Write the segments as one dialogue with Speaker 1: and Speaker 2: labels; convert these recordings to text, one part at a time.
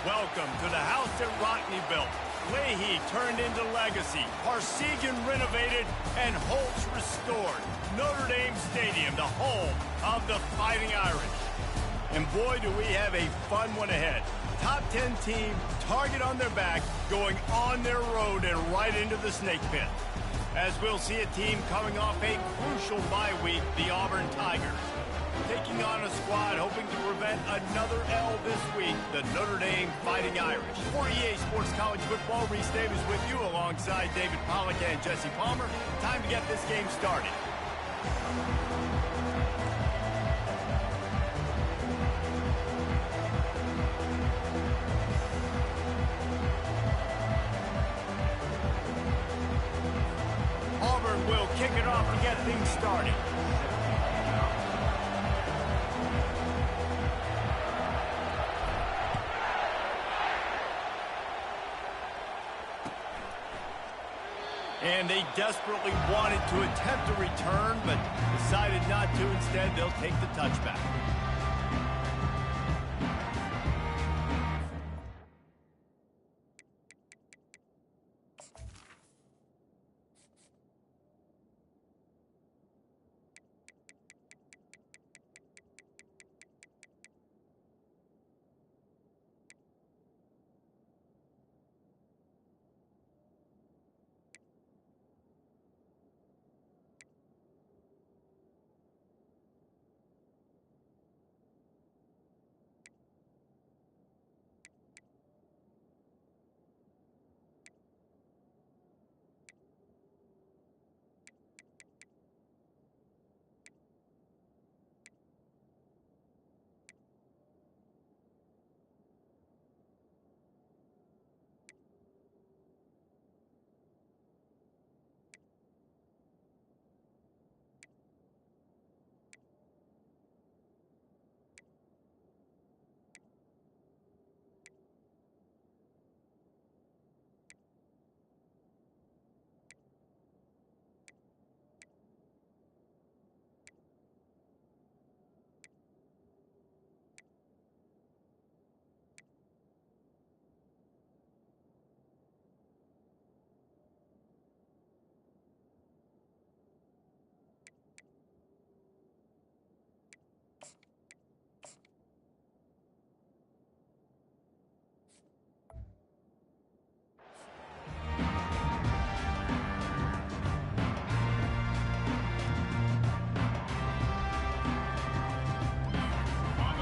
Speaker 1: Welcome to the house that Rockney built. Leahy turned into legacy, Parsegan renovated, and Holtz restored. Notre Dame Stadium, the home of the Fighting Irish. And boy, do we have a fun one ahead. Top 10 team, target on their back, going on their road and right into the snake pit. As we'll see a team coming off a crucial bye week, the Auburn Tigers. Taking on a squad hoping to prevent another L this week, the Notre Dame Fighting Irish. For EA Sports College Football, Reese Davis with you alongside David Pollack and Jesse Palmer. Time to get this game started. Auburn will kick it off to get things started. And they desperately wanted to attempt a return, but decided not to. Instead, they'll take the touchback.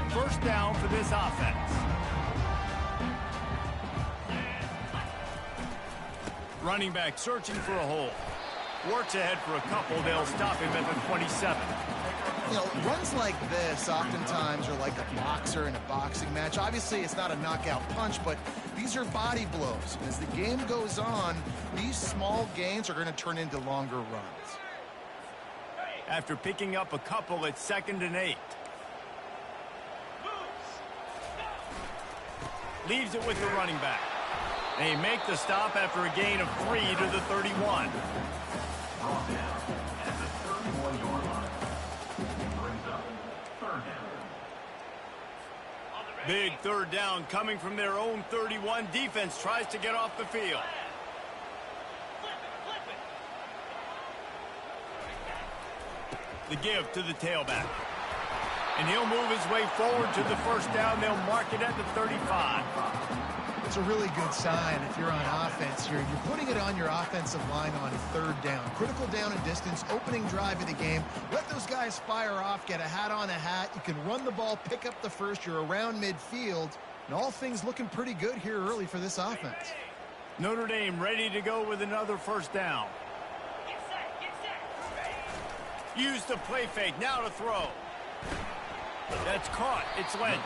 Speaker 1: First down for this offense. Running back searching for a hole. Works ahead for a couple. They'll stop him at the 27.
Speaker 2: You know, runs like this oftentimes are like a boxer in a boxing match. Obviously, it's not a knockout punch, but these are body blows. As the game goes on, these small gains are going to turn into longer runs.
Speaker 1: After picking up a couple, it's 2nd and 8. Leaves it with the running back. They make the stop after a gain of 3 to the 31. Big third down coming from their own 31. Defense tries to get off the field. The give to the tailback. And he'll move his way forward to the first down. They'll mark it at the 35.
Speaker 2: It's a really good sign if you're on offense here. You're putting it on your offensive line on 3rd down. Critical down and distance, opening drive of the game. Let those guys fire off, get a hat on a hat. You can run the ball, pick up the first. You're around midfield. And all things looking pretty good here early for this offense.
Speaker 1: Notre Dame ready to go with another first down. Use the play fake. Now to throw. That's caught. It's Lynch.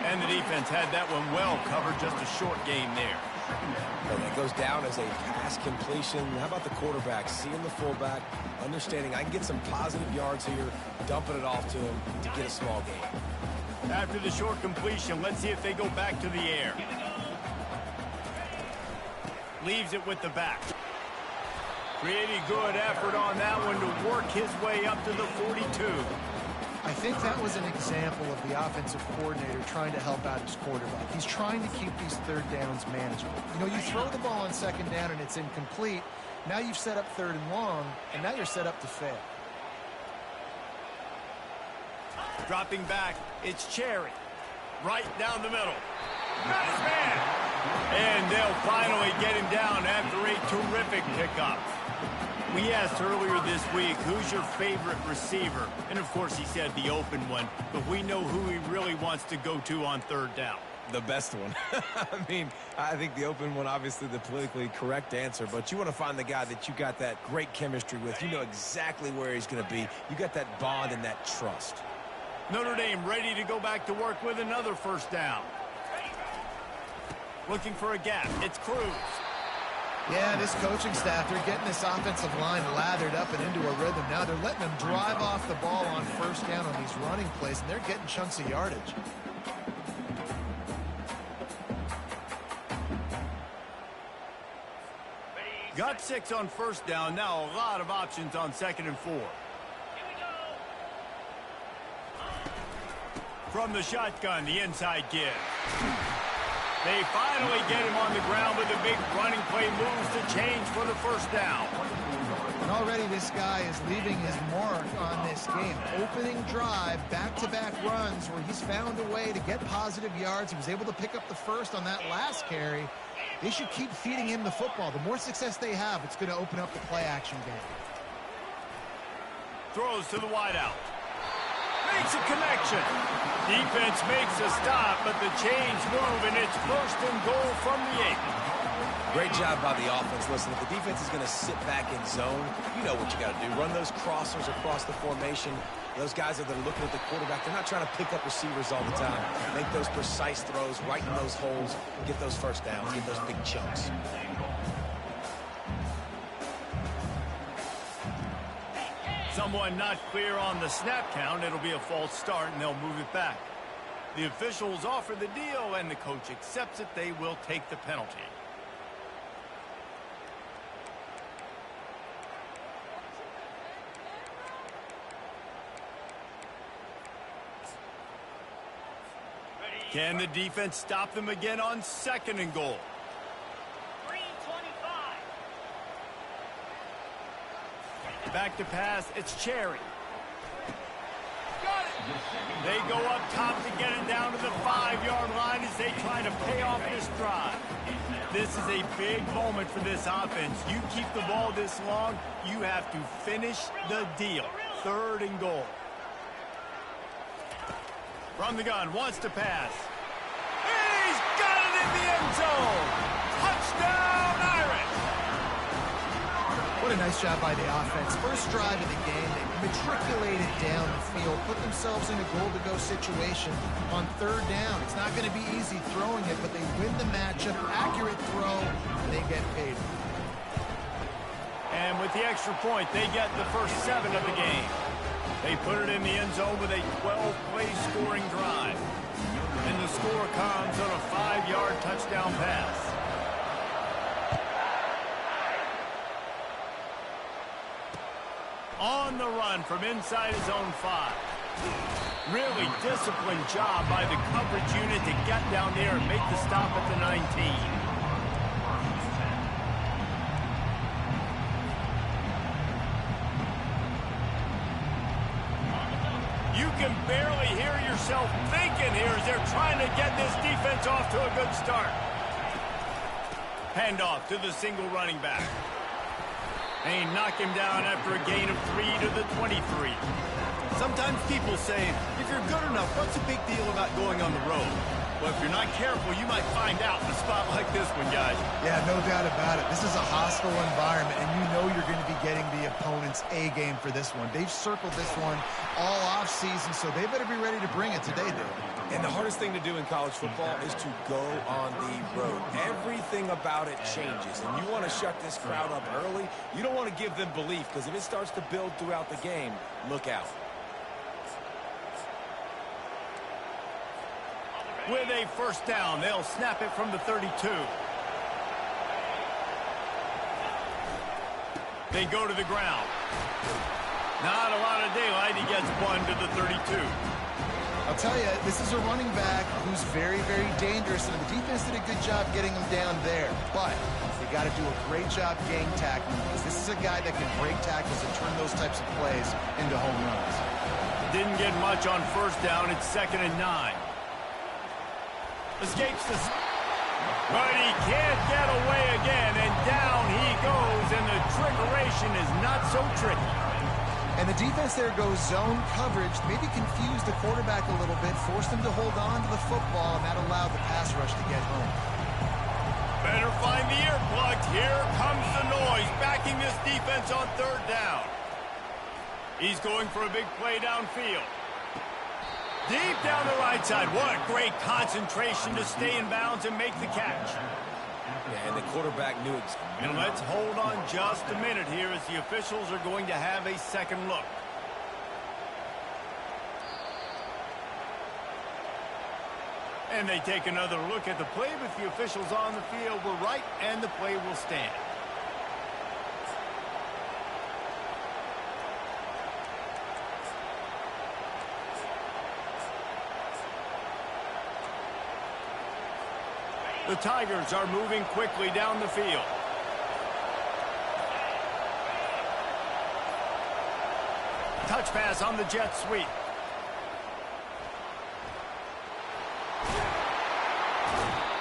Speaker 1: And the defense had that one well covered. Just a short game there.
Speaker 3: And it goes down as a pass completion. How about the quarterback seeing the fullback, understanding I can get some positive yards here, dumping it off to him to get a small gain.
Speaker 1: After the short completion, let's see if they go back to the air. Leaves it with the back. Pretty good effort on that one to work his way up to the 42.
Speaker 2: I think that was an example of the offensive coordinator trying to help out his quarterback. He's trying to keep these third downs manageable. You know, you throw the ball on second down and it's incomplete. Now you've set up third and long, and now you're set up to fail.
Speaker 1: Dropping back, it's Cherry. Right down the middle. Got his man. And they'll finally get him down after a terrific pickup. We asked earlier this week, who's your favorite receiver? And, of course, he said the open one. But we know who he really wants to go to on third down.
Speaker 3: The best one. I mean, I think the open one, obviously the politically correct answer, but you want to find the guy that you got that great chemistry with. You know exactly where he's going to be. You got that bond and that trust.
Speaker 1: Notre Dame ready to go back to work with another first down. Looking for a gap. It's Cruz.
Speaker 2: Yeah, this coaching staff, they're getting this offensive line lathered up and into a rhythm. Now they're letting them drive off the ball on first down on these running plays, and they're getting chunks of yardage.
Speaker 1: Got 6 on first down. Now a lot of options on 2nd and 4. From the shotgun, the inside give. They finally get him on the ground with a big running play moves to change for the first down.
Speaker 2: And already this guy is leaving his mark on this game. Opening drive, back-to-back runs where he's found a way to get positive yards. He was able to pick up the first on that last carry. They should keep feeding him the football. The more success they have, it's going to open up the play-action game.
Speaker 1: Throws to the wideout. Makes a connection. Defense makes a stop, but the chains move, and it's 1st and goal from the 8.
Speaker 3: Great job by the offense. Listen, if the defense is going to sit back in zone, you know what you got to do. Run those crossers across the formation. Those guys that are looking at the quarterback, they're not trying to pick up receivers all the time. Make those precise throws, right in those holes, get those first downs, get those big chunks.
Speaker 1: Someone not clear on the snap count. It'll be a false start, and they'll move it back. The officials offer the deal, and the coach accepts it. They will take the penalty. Can the defense stop them again on 2nd and goal? Back to pass, it's Cherry. Got it. They go up top to get it down to the 5-yard line as they try to pay off this drive. This is a big moment for this offense. You keep the ball this long, you have to finish the deal. 3rd and goal. From the gun, wants to pass. He's got it in the end zone. Touchdown, Irish.
Speaker 2: What a nice job by the offense. First drive of the game, they matriculated down the field, put themselves in a goal-to-go situation on 3rd down. It's not going to be easy throwing it, but they win the matchup. Accurate throw, and they get paid.
Speaker 1: And with the extra point, they get the first 7 of the game. They put it in the end zone with a 12-play scoring drive. And the score comes on a 5-yard touchdown pass. On the run from inside his own 5. Really disciplined job by the coverage unit to get down there and make the stop at the 19. You can barely hear yourself thinking here as they're trying to get this defense off to a good start. Handoff to the single running back. They knock him down after a gain of 3 to the 23. Sometimes people say, if you're good enough, what's the big deal about going on the road? Well, if you're not careful, you might find out in a spot like this one, guys.
Speaker 2: Yeah, no doubt about it. This is a hostile environment, and you know you're going to be getting the opponent's A game for this one. They've circled this one all offseason, so they better be ready to bring it today, dude.
Speaker 3: And the hardest thing to do in college football is to go on the road. Everything about it changes, and you want to shut this crowd up early. You don't want to give them belief, because if it starts to build throughout the game, look out.
Speaker 1: With a first down, they'll snap it from the 32. They go to the ground. Not a lot of daylight. He gets one to the 32.
Speaker 2: I'll tell you, this is a running back who's very, very dangerous, and the defense did a good job getting him down there. But they got to do a great job gang tackling, because this is a guy that can break tackles and turn those types of plays into home runs.
Speaker 1: Didn't get much on first down. It's 2nd and 9. Escapes the... But he can't get away again, and down he goes, and the trickeration is not so tricky.
Speaker 2: And the defense there goes zone coverage, maybe confused the quarterback a little bit, forced him to hold on to the football, and that allowed the pass rush to get home.
Speaker 1: Better find the earplugs. Here comes the noise, backing this defense on 3rd down. He's going for a big play downfield. Deep down the right side. What great concentration to stay in bounds and make the catch.
Speaker 3: Yeah, and the quarterback knew it.
Speaker 1: And let's hold on just a minute here as the officials are going to have a second look. And they take another look at the play, but the officials on the field were right, and the play will stand. The Tigers are moving quickly down the field. Touch pass on the jet sweep.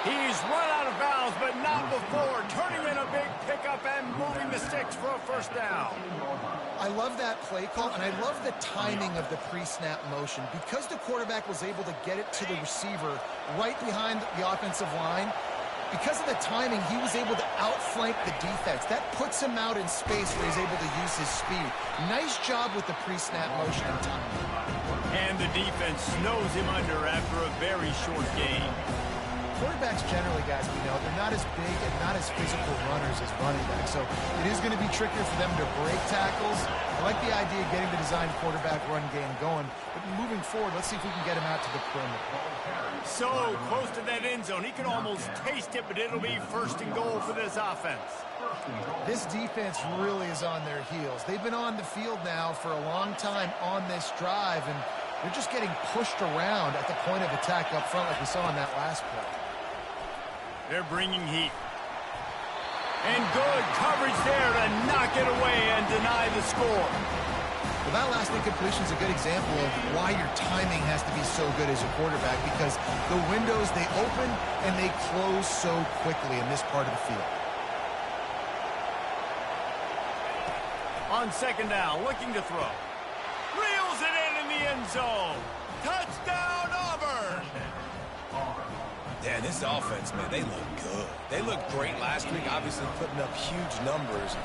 Speaker 1: He's run out of bounds, but not before. Turning in a big pickup and moving the sticks for a first down.
Speaker 2: I love that play call, and I love the timing of the pre-snap motion. Because the quarterback was able to get it to the receiver right behind the offensive line, because of the timing, he was able to outflank the defense. That puts him out in space where he's able to use his speed. Nice job with the pre-snap motion and timing.
Speaker 1: And the defense snows him under after a very short game.
Speaker 2: Quarterbacks generally, guys, we know, they're not as big and not as physical runners as running backs. So it is going to be trickier for them to break tackles. I like the idea of getting the designed quarterback run game going. But moving forward, let's see if we can get him out to the perimeter.
Speaker 1: So close to that end zone. He can almost taste it, but it'll be 1st and goal for this offense.
Speaker 2: This defense really is on their heels. They've been on the field now for a long time on this drive, and they're just getting pushed around at the point of attack up front like we saw in that last play.
Speaker 1: They're bringing heat. And good coverage there to knock it away and deny the score.
Speaker 2: Well, that last incompletion is a good example of why your timing has to be so good as a quarterback, because the windows, they open and they close so quickly in this part of the field.
Speaker 1: On 2nd down, looking to throw. Reels it in the end zone. Touchdown, Auburn!
Speaker 3: Yeah, this offense, man, they look good. They looked great last week, obviously putting up huge numbers.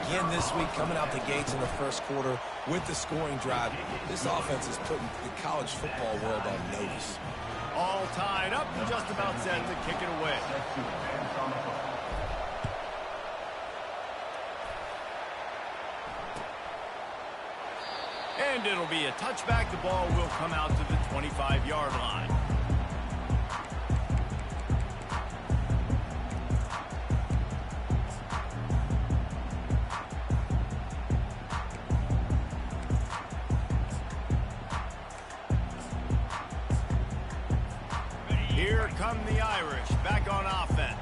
Speaker 3: Again this week, coming out the gates in the first quarter with the scoring drive. This offense is putting the college football world on notice.
Speaker 1: All tied up and just about set to kick it away. And it'll be a touchback. The ball will come out to the 25-yard line. Here come the Irish back on offense.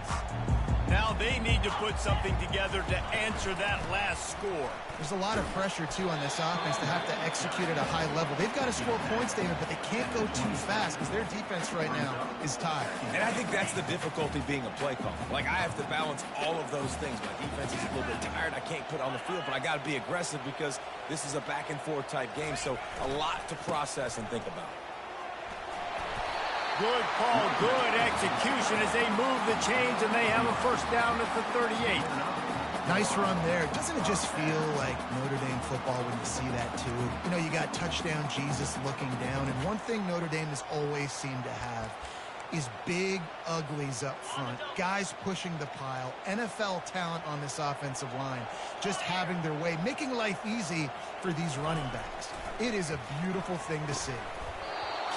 Speaker 1: Now they need to put something together to answer that last score.
Speaker 2: There's a lot of pressure, too, on this offense to have to execute at a high level. They've got to score points, David, but they can't go too fast because their defense right now is tired.
Speaker 3: And I think that's the difficulty being a play caller. Like, I have to balance all of those things. My defense is a little bit tired. I can't put on the field, but I got to be aggressive because this is a back-and-forth type game, so a lot to process and think about.
Speaker 1: Good call, good execution as they move the chains, and they have a first down at the 38.
Speaker 2: Nice run there. Doesn't it just feel like Notre Dame football when you see that, too? You know, you got touchdown Jesus looking down, and one thing Notre Dame has always seemed to have is big uglies up front, guys pushing the pile, NFL talent on this offensive line, just having their way, making life easy for these running backs. It is a beautiful thing to see.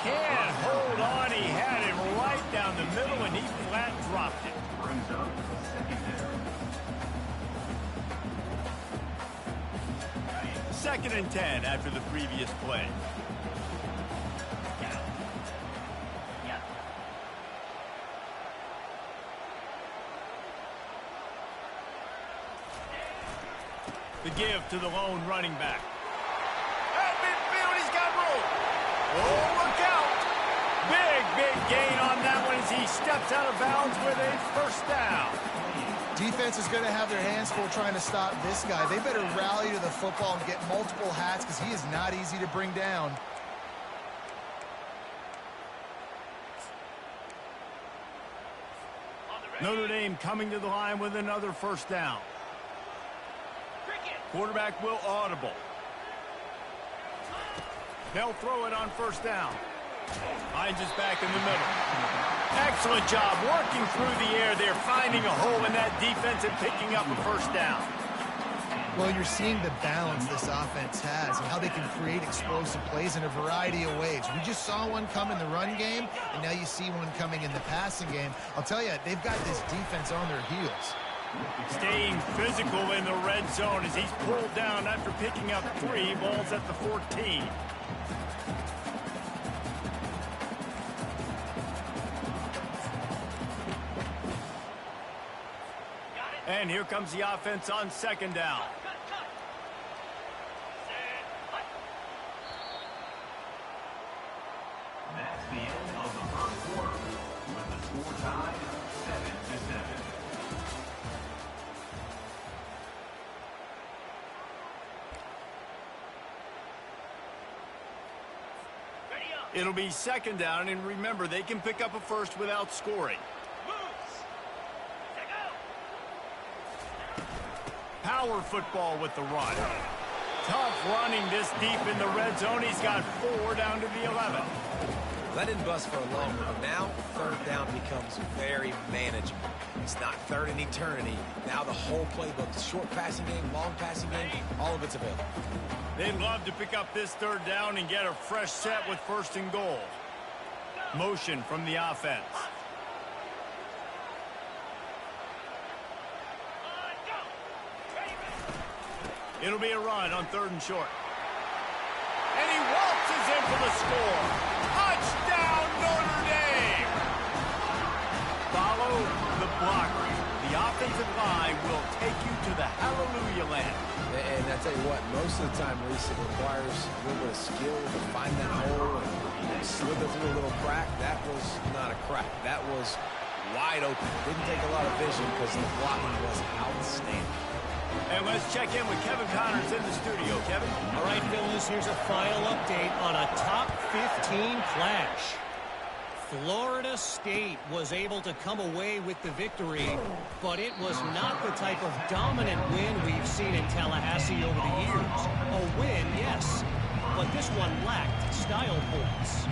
Speaker 1: Can't hold on. He had it right down the middle, and he flat dropped it. 2nd and 10 after the previous play. The give to the lone running back. At midfield, he's got room. Oh, look out. Big gain on that one as he steps out of bounds with a first down.
Speaker 2: Defense is going to have their hands full trying to stop this guy. They better rally to the football and get multiple hats because he is not easy to bring down.
Speaker 1: Notre Dame coming to the line with another first down. Quarterback will audible. They'll throw it on first down. Hines is back in the middle. Excellent job working through the air there, finding a hole in that defense and picking up a first down.
Speaker 2: Well, you're seeing the balance this offense has and how they can create explosive plays in a variety of ways. We just saw one come in the run game, and now you see one coming in the passing game. I'll tell you, they've got this defense on their heels.
Speaker 1: Staying physical in the red zone as he's pulled down after picking up 3 balls at the 14. And here comes the offense on 2nd down.
Speaker 4: That's the end of the first quarter with the score tied 7-7.
Speaker 1: It'll be 2nd down, and remember, they can pick up a first without scoring. Power football with the run. Tough running this deep in the red zone. He's got 4 down to the 11.
Speaker 3: That didn't bust for a long run. Now, 3rd down becomes very manageable. It's not 3rd and eternity. Now the whole playbook, short passing game, long passing game, all of it's available.
Speaker 1: They'd love to pick up this 3rd down and get a fresh set with 1st and goal. Motion from the offense. It'll be a run on 3rd and short. And he waltzes in for the score. Touchdown, Notre Dame! Follow the blockers. The offensive line will take you to the hallelujah land.
Speaker 3: And I tell you what, most of the time, Reese, it requires a little bit of skill to find that hole and slither through a little crack. That was not a crack. That was wide open. Didn't take a lot of vision because the blocking was outstanding.
Speaker 1: And let's check in with Kevin Connors in the studio. Kevin?
Speaker 5: All right, fellas, here's a final update on a top 15 clash. Florida State was able to come away with the victory, but it was not the type of dominant win we've seen in Tallahassee over the years. A win, yes, but this one lacked style points.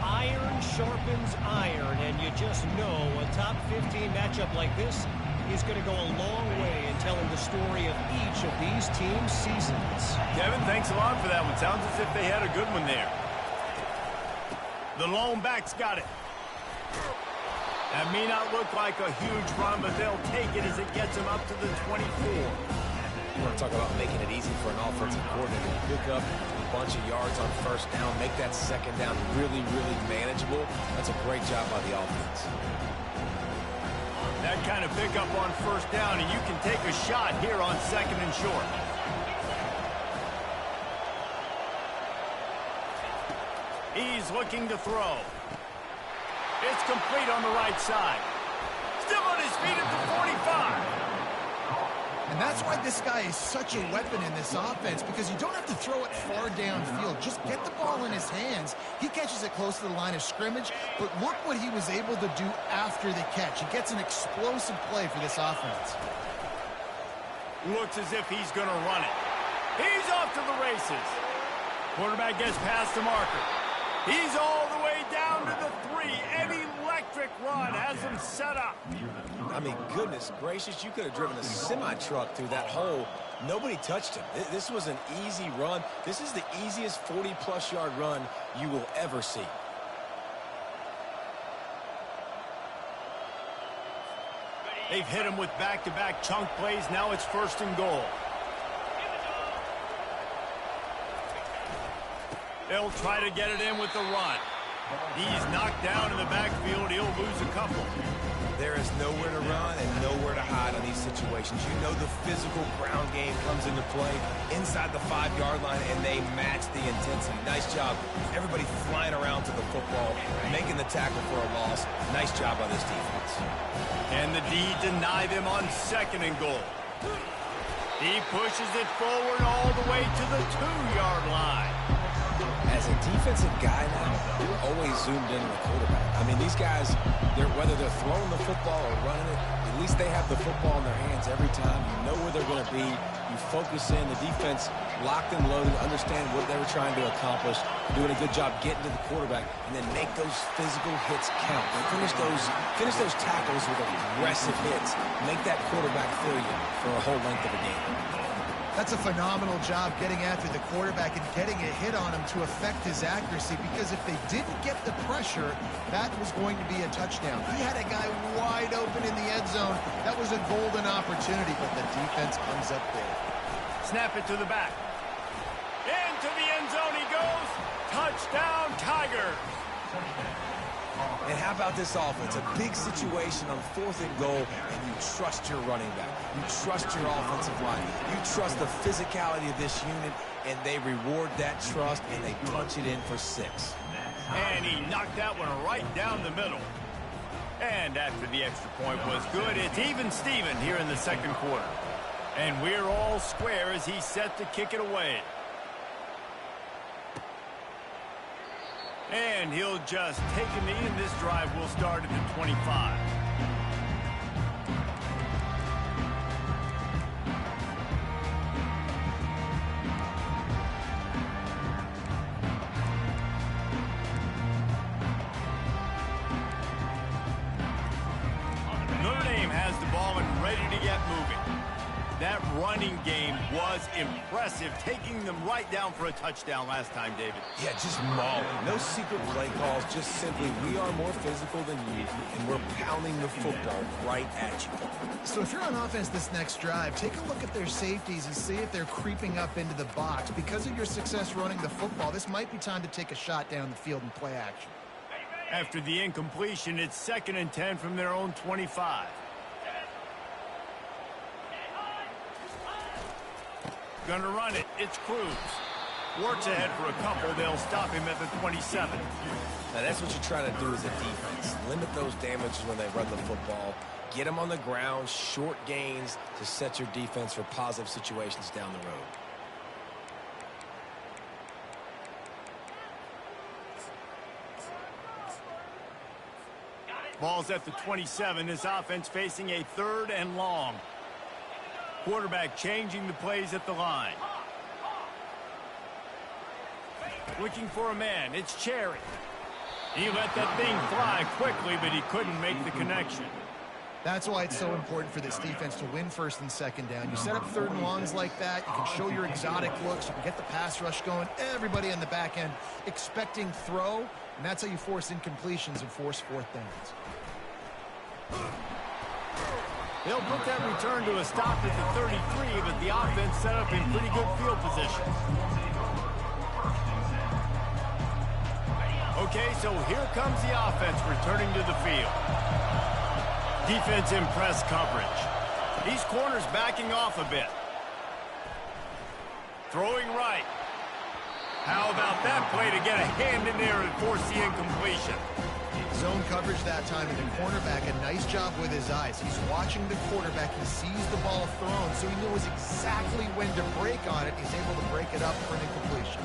Speaker 5: Iron sharpens iron, and you just know a top 15 matchup like this is going to go a long way in telling the story of each of these teams' seasons.
Speaker 1: Kevin, thanks a lot for that one. Sounds as if they had a good one there. The lone back's got it. That may not look like a huge run, but they'll take it as it gets them up to the 24.
Speaker 3: You want to talk about making it easy for an offensive coordinator to pick up a bunch of yards on 1st down, make that 2nd down really manageable. That's a great job by the offense.
Speaker 1: That kind of pickup on 1st down, and you can take a shot here on 2nd and short. He's looking to throw. It's complete on the right side. Still on his feet at the 45.
Speaker 2: And that's why this guy is such a weapon in this offense, because you don't have to throw it far downfield. Just get the ball in his hands. He catches it close to the line of scrimmage, but look what he was able to do after the catch. He gets an explosive play for this offense.
Speaker 1: Looks as if he's going to run it. He's off to the races. Quarterback gets past the marker. He's all the way down to the 3. An electric run has him set up.
Speaker 3: I mean, goodness gracious, you could have driven a semi-truck through that hole. Nobody touched him. This was an easy run. This is the easiest 40-plus yard run you will ever see.
Speaker 1: They've hit him with back-to-back chunk plays. Now it's 1st and goal. They'll try to get it in with the run. He's knocked down in the backfield. He'll lose a couple.
Speaker 3: There is nowhere to run and nowhere to hide on these situations. You know the physical ground game comes into play inside the 5-yard line, and they match the intensity. Nice job. Everybody flying around to the football, making the tackle for a loss. Nice job by this defense.
Speaker 1: And the D deny them on 2nd and goal. He pushes it forward all the way to the 2-yard line.
Speaker 3: As a defensive guy now, you're always zoomed in on the quarterback. I mean, these guys, whether they're throwing the football or running it, at least they have the football in their hands every time. You know where they're going to be. You focus in. The defense locked and loaded, understand what they were trying to accomplish, doing a good job getting to the quarterback, and then make those physical hits count. Finish those tackles with aggressive hits. Make that quarterback feel you for a whole length of a game.
Speaker 2: That's a phenomenal job getting after the quarterback and getting a hit on him to affect his accuracy, because if they didn't get the pressure, that was going to be a touchdown. He had a guy wide open in the end zone. That was a golden opportunity, but the defense comes up big.
Speaker 1: Snap it to the back. Into the end zone he goes. Touchdown, Tigers.
Speaker 3: And how about this offense? A big situation on 4th and goal, and you trust your running back. You trust your offensive line. You trust the physicality of this unit, and they reward that trust, and they punch it in for 6.
Speaker 1: And he knocked that one right down the middle. And after the extra point was good, it's even Steven here in the 2nd quarter. And we're all square as he's set to kick it away. And he'll just take a knee, and this drive will start at the 25. Notre Dame has the ball and ready to get moving. That running game was impressive, taking them right down for a touchdown last time, David.
Speaker 3: Yeah, just mauling. No secret play calls, just simply we are more physical than you, and we're pounding the football right at you.
Speaker 2: So if you're on offense this next drive, take a look at their safeties and see if they're creeping up into the box. Because of your success running the football, this might be time to take a shot down the field and play action.
Speaker 1: After the incompletion, it's 2nd and 10 from their own 25. Gonna run it. It's Cruz. Works ahead for a couple. They'll stop him at the 27.
Speaker 3: Now, that's what you try to do as a defense. Limit those damages when they run the football. Get them on the ground, short gains to set your defense for positive situations down the road.
Speaker 1: Ball's at the 27. This offense facing a 3rd and long. Quarterback changing the plays at the line. Looking for a man. It's Cherry. He let that thing fly quickly, but he couldn't make the connection.
Speaker 2: That's why it's so important for this defense to win 1st and 2nd down. You set up 3rd and longs like that. You can show your exotic looks. You can get the pass rush going. Everybody on the back end expecting throw, and that's how you force incompletions and force 4th downs.
Speaker 1: They'll put that return to a stop at the 33, but the offense set up in pretty good field position. Okay, so here comes the offense returning to the field. Defense in press coverage. These corners backing off a bit. Throwing right. How about that play to get a hand in there and force the incompletion?
Speaker 2: Zone coverage that time, and the cornerback, a nice job with his eyes. He's watching the quarterback. He sees the ball thrown, so he knows exactly when to break on it. He's able to break it up for an incompletion.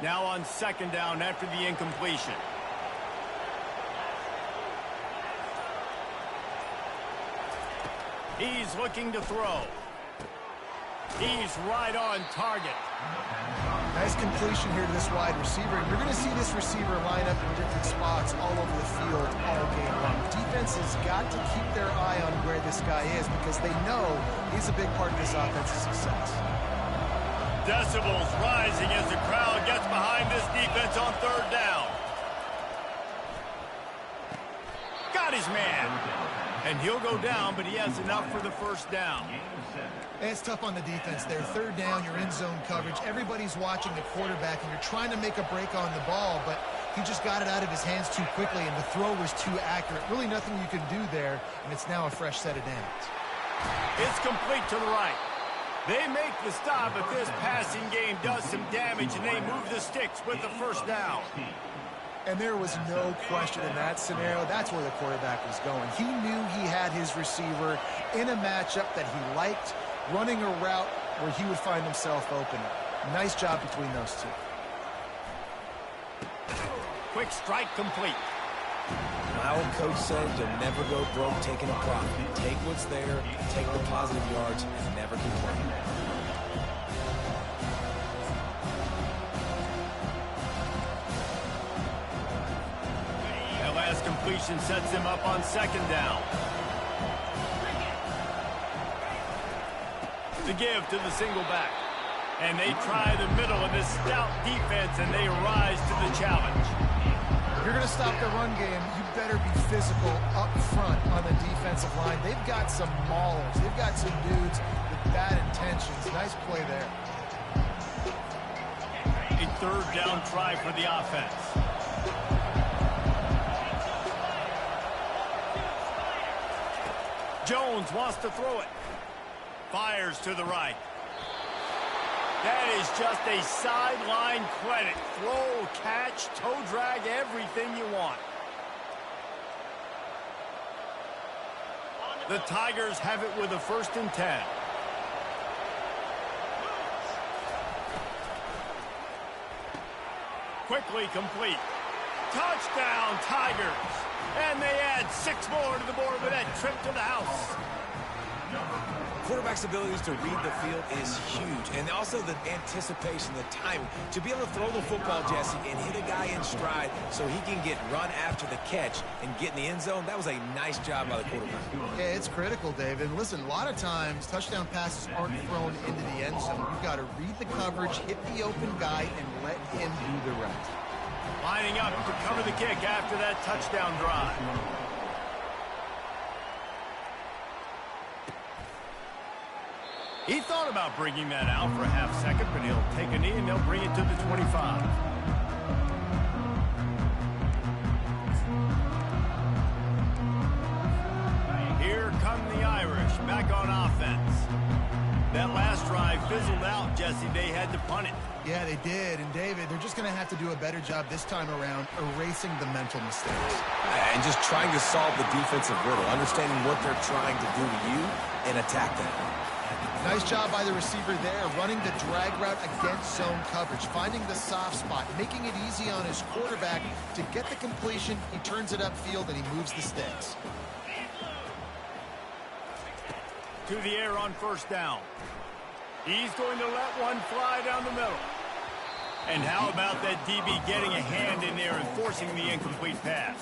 Speaker 1: Now on 2nd down after the incompletion. He's looking to throw. He's right on target.
Speaker 2: Nice completion here to this wide receiver. You're going to see this receiver line up in different spots all over the field all game long. Defense has got to keep their eye on where this guy is because they know he's a big part of this offense's success.
Speaker 1: Decibels rising as the crowd gets behind this defense on third down. Got his man. And he'll go down, but he has enough for the first down.
Speaker 2: It's tough on the defense there. Third down, you're in zone coverage. Everybody's watching the quarterback, and you're trying to make a break on the ball, but he just got it out of his hands too quickly, and the throw was too accurate. Really nothing you can do there, and it's now a fresh set of downs.
Speaker 1: It's complete to the right. They make the stop, but this passing game does some damage, and they move the sticks with the first down.
Speaker 2: And there was no question in that scenario. That's where the quarterback was going. He knew he had his receiver in a matchup that he liked, running a route where he would find himself open. Nice job between those two.
Speaker 1: Quick strike complete.
Speaker 3: My old coach said you'll never go broke taking a profit. Take what's there, take the positive yards, and never complain.
Speaker 1: That last completion sets him up on second down. The give to the single back. And they try the middle of this stout defense, and they rise to the challenge.
Speaker 2: You're going to stop the run game, you better be physical up front on the defensive line. They've got some maulers. They've got some dudes with bad intentions. Nice play there.
Speaker 1: A third down try for the offense. Jones wants to throw it. Fires to the right. That is just a sideline credit. Throw, catch, toe drag, everything you want. The Tigers have it with a 1st and 10. Quickly complete. Touchdown, Tigers. And they add 6 more to the board with that trip to the house.
Speaker 3: Quarterback's abilities to read the field is huge, and also the anticipation, the timing. To be able to throw the football, Jesse, and hit a guy in stride so he can get run after the catch and get in the end zone, that was a nice job by the quarterback.
Speaker 2: Yeah, it's critical, David. Listen, a lot of times touchdown passes aren't thrown into the end zone. You've got to read the coverage, hit the open guy, and let him do the rest.
Speaker 1: Lining up to cover the kick after that touchdown drive. He thought about bringing that out for a half second, but he'll take a knee and they'll bring it to the 25. Here come the Irish back on offense. That last drive fizzled out, Jesse. They had to punt it.
Speaker 2: Yeah, they did. And, David, they're just going to have to do a better job this time around erasing the mental mistakes.
Speaker 3: And just trying to solve the defensive riddle, understanding what they're trying to do to you and attack them.
Speaker 2: Nice job by the receiver there, running the drag route against zone coverage, finding the soft spot, making it easy on his quarterback to get the completion. He turns it upfield, and he moves the sticks.
Speaker 1: To the air on 1st down. He's going to let one fly down the middle. And how about that DB getting a hand in there and forcing the incomplete pass?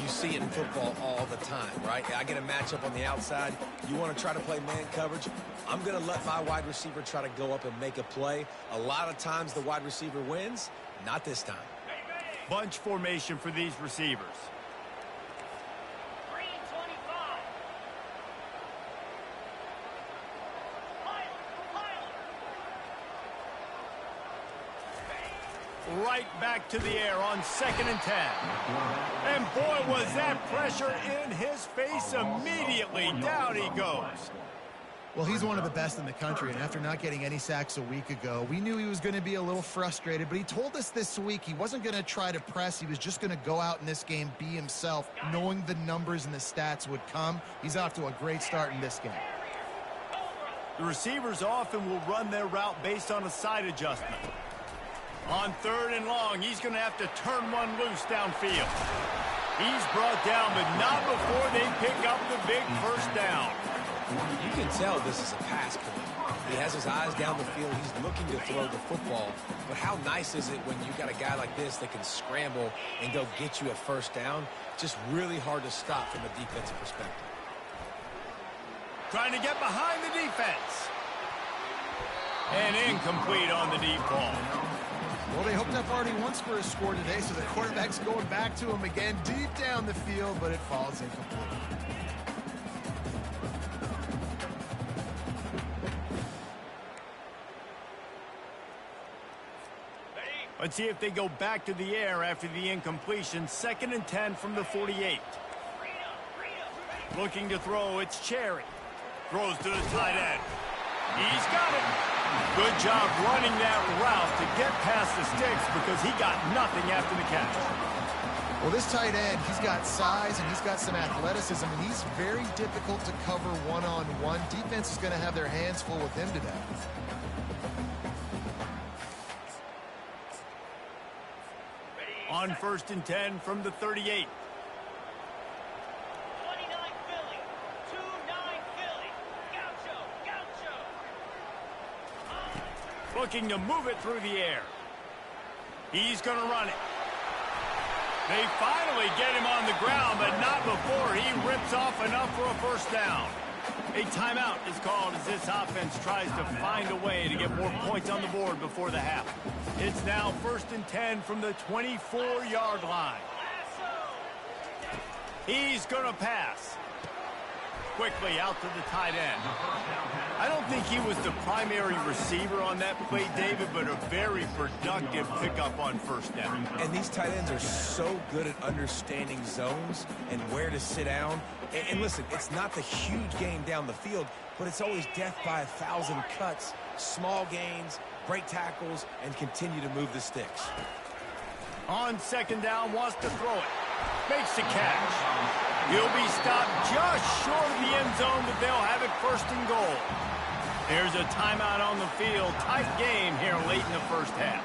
Speaker 3: You see it in football all the time, right? I get a matchup on the outside. You want to try to play man coverage? I'm going to let my wide receiver try to go up and make a play. A lot of times the wide receiver wins. Not this time.
Speaker 1: Bunch formation for these receivers. Right back to the air on 2nd and 10. And boy, was that pressure in his face immediately. Down he goes.
Speaker 2: Well, he's one of the best in the country, and after not getting any sacks a week ago, we knew he was going to be a little frustrated, but he told us this week he wasn't going to try to press. He was just going to go out in this game, be himself, knowing the numbers and the stats would come. He's off to a great start in this game.
Speaker 1: The receivers often will run their route based on a side adjustment. On 3rd and long, he's going to have to turn one loose downfield. He's brought down, but not before they pick up the big 1st down.
Speaker 3: You can tell this is a pass play. He has his eyes down the field. He's looking to throw the football. But how nice is it when you got a guy like this that can scramble and go get you a first down? Just really hard to stop from a defensive perspective.
Speaker 1: Trying to get behind the defense. And incomplete on the deep ball.
Speaker 2: Well, they hooked up already once for a score today, so the quarterback's going back to him again deep down the field, but it falls incomplete.
Speaker 1: Let's see if they go back to the air after the incompletion. 2nd and 10 from the 48. Looking to throw, it's Cherry. Throws to the tight end. He's got it. Good job running that route to get past the sticks because he got nothing after the catch.
Speaker 2: Well, this tight end, he's got size and he's got some athleticism, and he's very difficult to cover one-on-one. Defense is going to have their hands full with him today.
Speaker 1: On 1st and 10 from the 38.
Speaker 6: 29 Philly. 2-9 Philly. Gaucho. Gaucho.
Speaker 1: Looking to move it through the air. He's going to run it. They finally get him on the ground, but not before he rips off enough for a first down. A timeout is called as this offense tries to find a way to get more points on the board before the half. It's now 1st and 10 from the 24-yard line. He's going to pass. Quickly out to the tight end. I don't think he was the primary receiver on that play, David, but a very productive pickup on first down.
Speaker 3: And these tight ends are so good at understanding zones and where to sit down. And listen, it's not the huge game down the field, but it's always death by 1,000 cuts, small gains, break tackles, and continue to move the sticks.
Speaker 1: On 2nd down, wants to throw it. Makes the catch. He'll be stopped just short of the end zone, but they'll have it 1st and goal. There's a timeout on the field. Tight game here late in the first half.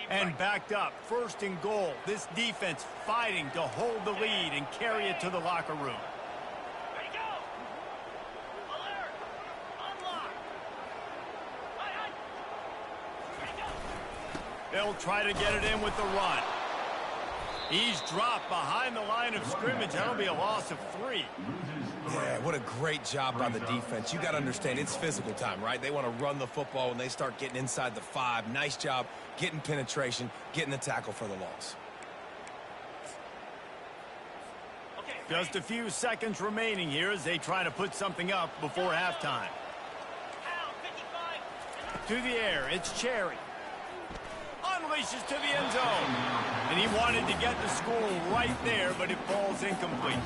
Speaker 1: And backed up, 1st and goal. This defense fighting to hold the lead and carry it to the locker room.
Speaker 6: Ready, go! Alert! Unlock! Hi. Ready, go!
Speaker 1: They'll try to get it in with the run. He's dropped behind the line of scrimmage. That'll be a loss of 3.
Speaker 3: Yeah, what a great job by the defense. You got to understand, it's physical time, right? They want to run the football when they start getting inside the 5. Nice job getting penetration, getting the tackle for the loss.
Speaker 1: Just a few seconds remaining here as they try to put something up before halftime. To the air, it's Cherry. Unleashes to the end zone. And he wanted to get the score right there, but it falls incomplete.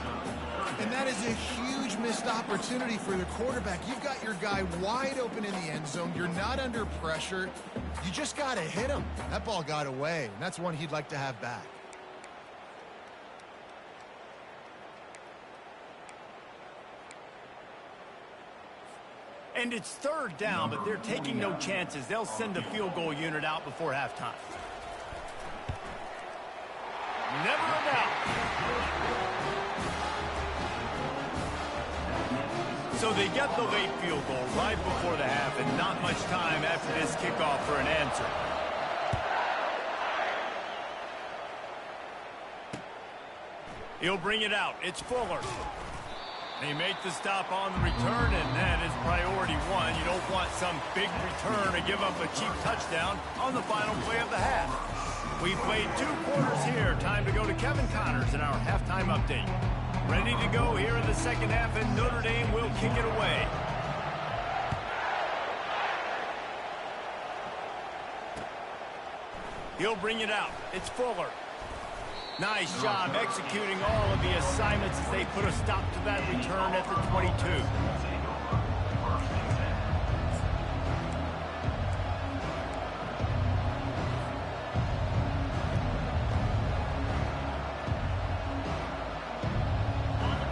Speaker 2: And that is a huge missed opportunity for the quarterback. You've got your guy wide open in the end zone. You're not under pressure. You just got to hit him. That ball got away, and that's one he'd like to have back.
Speaker 1: And it's 3rd down, but they're taking no chances. They'll send the field goal unit out before halftime. Never a doubt. So they get the late field goal right before the half, and not much time after this kickoff for an answer. He'll bring it out. It's Fuller. They make the stop on the return, and that is priority 1. You don't want some big return to give up a cheap touchdown on the final play of the half. We played 2 quarters here. Time to go to Kevin Connors in our halftime update. Ready to go here in the second half, and Notre Dame will kick it away. He'll bring it out. It's Fuller. Nice job executing all of the assignments as they put a stop to that return at the 22.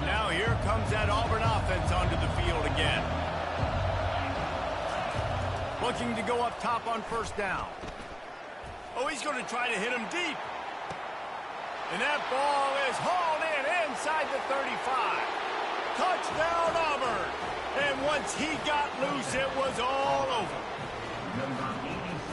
Speaker 1: Now here comes that Auburn offense onto the field again. Looking to go up top on first down. Oh, he's going to try to hit him deep. And that ball is hauled in inside the 35. Touchdown, Auburn. And once he got loose, it was all over.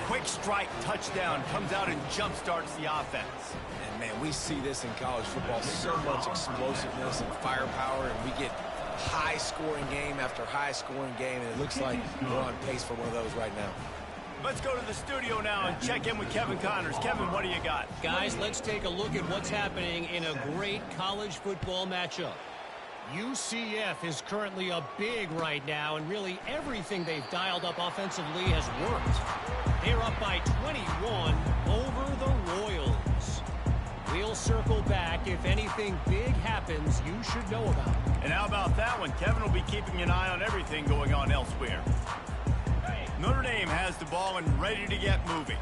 Speaker 1: Quick strike touchdown comes out and jump-starts the offense.
Speaker 3: And, man, we see this in college football, so much explosiveness and firepower, and we get high-scoring game after high-scoring game, and it looks like we're on pace for one of those right now.
Speaker 1: Let's go to the studio now and check in with Kevin Connors. Kevin, what do you got?
Speaker 5: Guys, let's take a look at what's happening in a great college football matchup. UCF is currently a big right now, and really everything they've dialed up offensively has worked. They're up by 21 over the Royals. We'll circle back. If anything big happens, you should know about it.
Speaker 1: And how about that one? Kevin will be keeping an eye on everything going on elsewhere. Notre Dame has the ball and ready to get moving.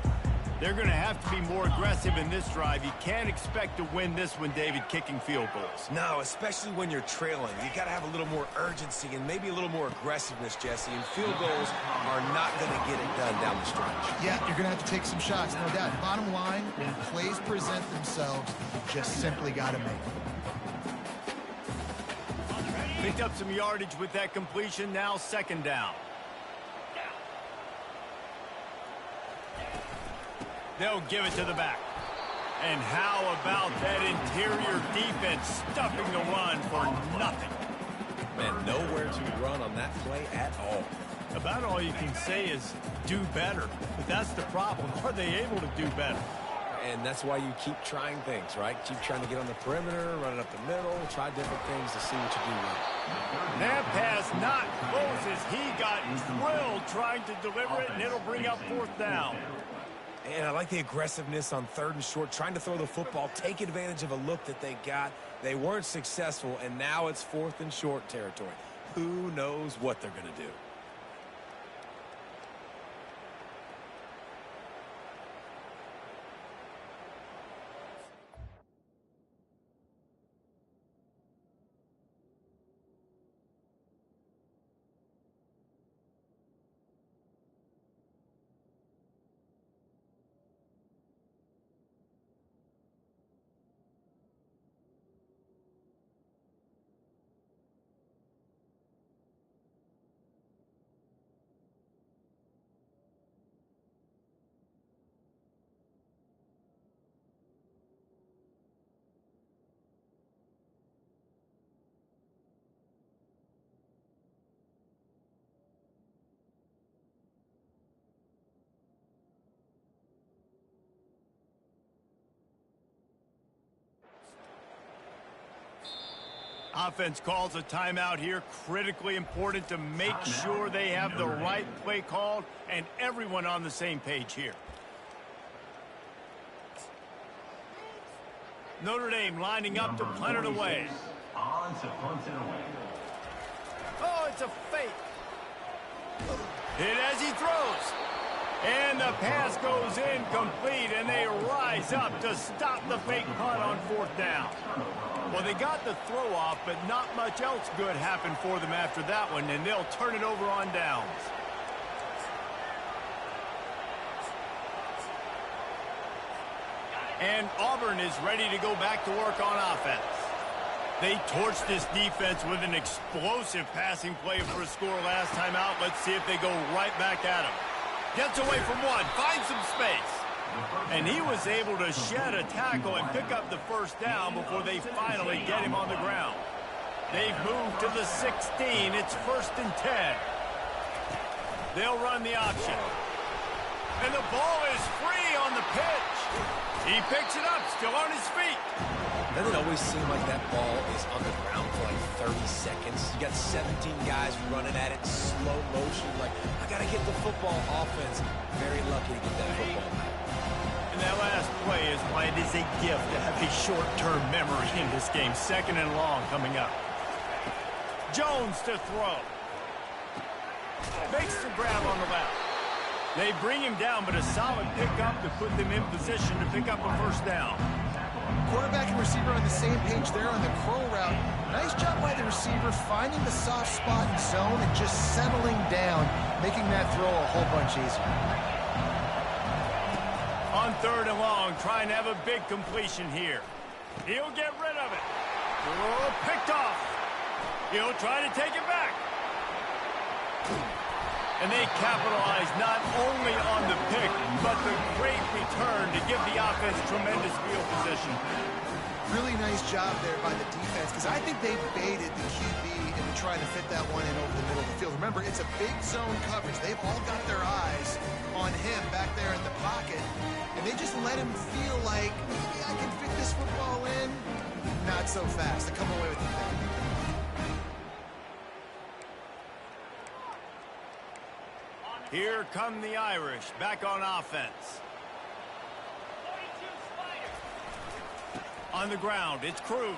Speaker 1: They're going to have to be more aggressive in this drive. You can't expect to win this one, David, kicking field goals.
Speaker 3: No, especially when you're trailing. You got to have a little more urgency and maybe a little more aggressiveness, Jesse. And field goals are not going to get it done down the stretch.
Speaker 2: Yeah, you're going to have to take some shots, no doubt. Bottom line, when plays present themselves, you just simply got to make them.
Speaker 1: Picked up some yardage with that completion. Now second down. They'll give it to the back. And how about that interior defense stuffing the run for nothing?
Speaker 3: Man, nowhere to run on that play at all.
Speaker 1: About all you can say is do better. But that's the problem. Are they able to do better?
Speaker 3: And that's why you keep trying things, right? Keep trying to get on the perimeter, run it up the middle, try different things to see what you do right.
Speaker 1: That pass not close as he got drilled trying to deliver it, and it'll bring up fourth down.
Speaker 3: And I like the aggressiveness on third and short, trying to throw the football, take advantage of a look that they got. They weren't successful, and now it's fourth and short territory. Who knows what they're going to do?
Speaker 1: Offense calls a timeout here. Critically important to make sure they have the right play called and everyone on the same page here. Notre Dame lining up to punt it away.
Speaker 4: On to punt it away.
Speaker 1: Oh, it's a fake. Hit as he throws. And the pass goes incomplete, and they rise up to stop the fake punt on fourth down. Well, they got the throw off, but not much else good happened for them after that one, and they'll turn it over on downs. And Auburn is ready to go back to work on offense. They torched this defense with an explosive passing play for a score last time out. Let's see if they go right back at him. Gets away from one, finds some space. And he was able to shed a tackle and pick up the first down before they finally get him on the ground. They've moved to the 16. It's 1st and 10. They'll run the option. And the ball is free on the pitch. He picks it up, still on his feet.
Speaker 3: Doesn't it always seem like that ball is on the ground for like 30 seconds? You got 17 guys running at it, slow motion. Like, I got to get the football. Offense, very lucky to get that football back.
Speaker 1: And that last play is why it is a gift to have a short-term memory in this game. 2nd and long coming up. Jones to throw. Makes the grab on the left. They bring him down, but a solid pickup to put them in position to pick up a first down.
Speaker 2: quarterback and receiver on the same page there on the curl route. Nice job by the receiver finding the soft spot in zone and just settling down, making that throw a whole bunch easier.
Speaker 1: On 3rd and long, trying to have a big completion here. He'll get rid of it. Oh, picked off. He'll try to take it back. And they capitalize not only on the pick, but the great return to give the offense tremendous field position.
Speaker 2: Really nice job there by the defense, because I think they baited the QB into trying to fit that one in over the middle of the field. Remember, it's a big zone coverage. They've all got their eyes on him back there in the pocket, and they just let him feel like, maybe I can fit this football in. Not so fast. They come away with the pick.
Speaker 1: Here come the Irish, back on offense. On the ground, it's Cruz.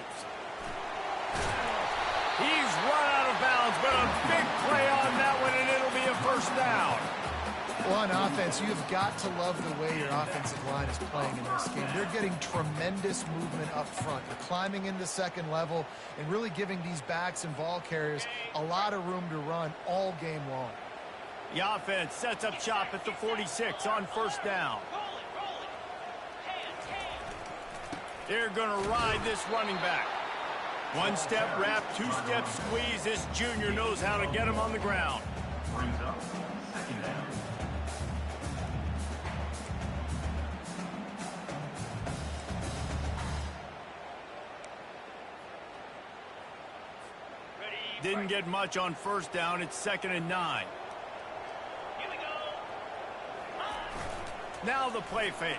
Speaker 1: He's run out of bounds, but a big play on that one, and it'll be a first down.
Speaker 2: Well, on offense, you've got to love the way your offensive line is playing in this game. They're getting tremendous movement up front. They're climbing into second level and really giving these backs and ball carriers a lot of room to run all game long.
Speaker 1: The offense sets up shop at the 46 on first down. They're going to ride this running back. One step wrap, two step squeeze. This junior knows how to get him on the ground.
Speaker 4: Brings up 2nd down.
Speaker 1: Didn't get much on first down. It's 2nd and 9. Now the play fake.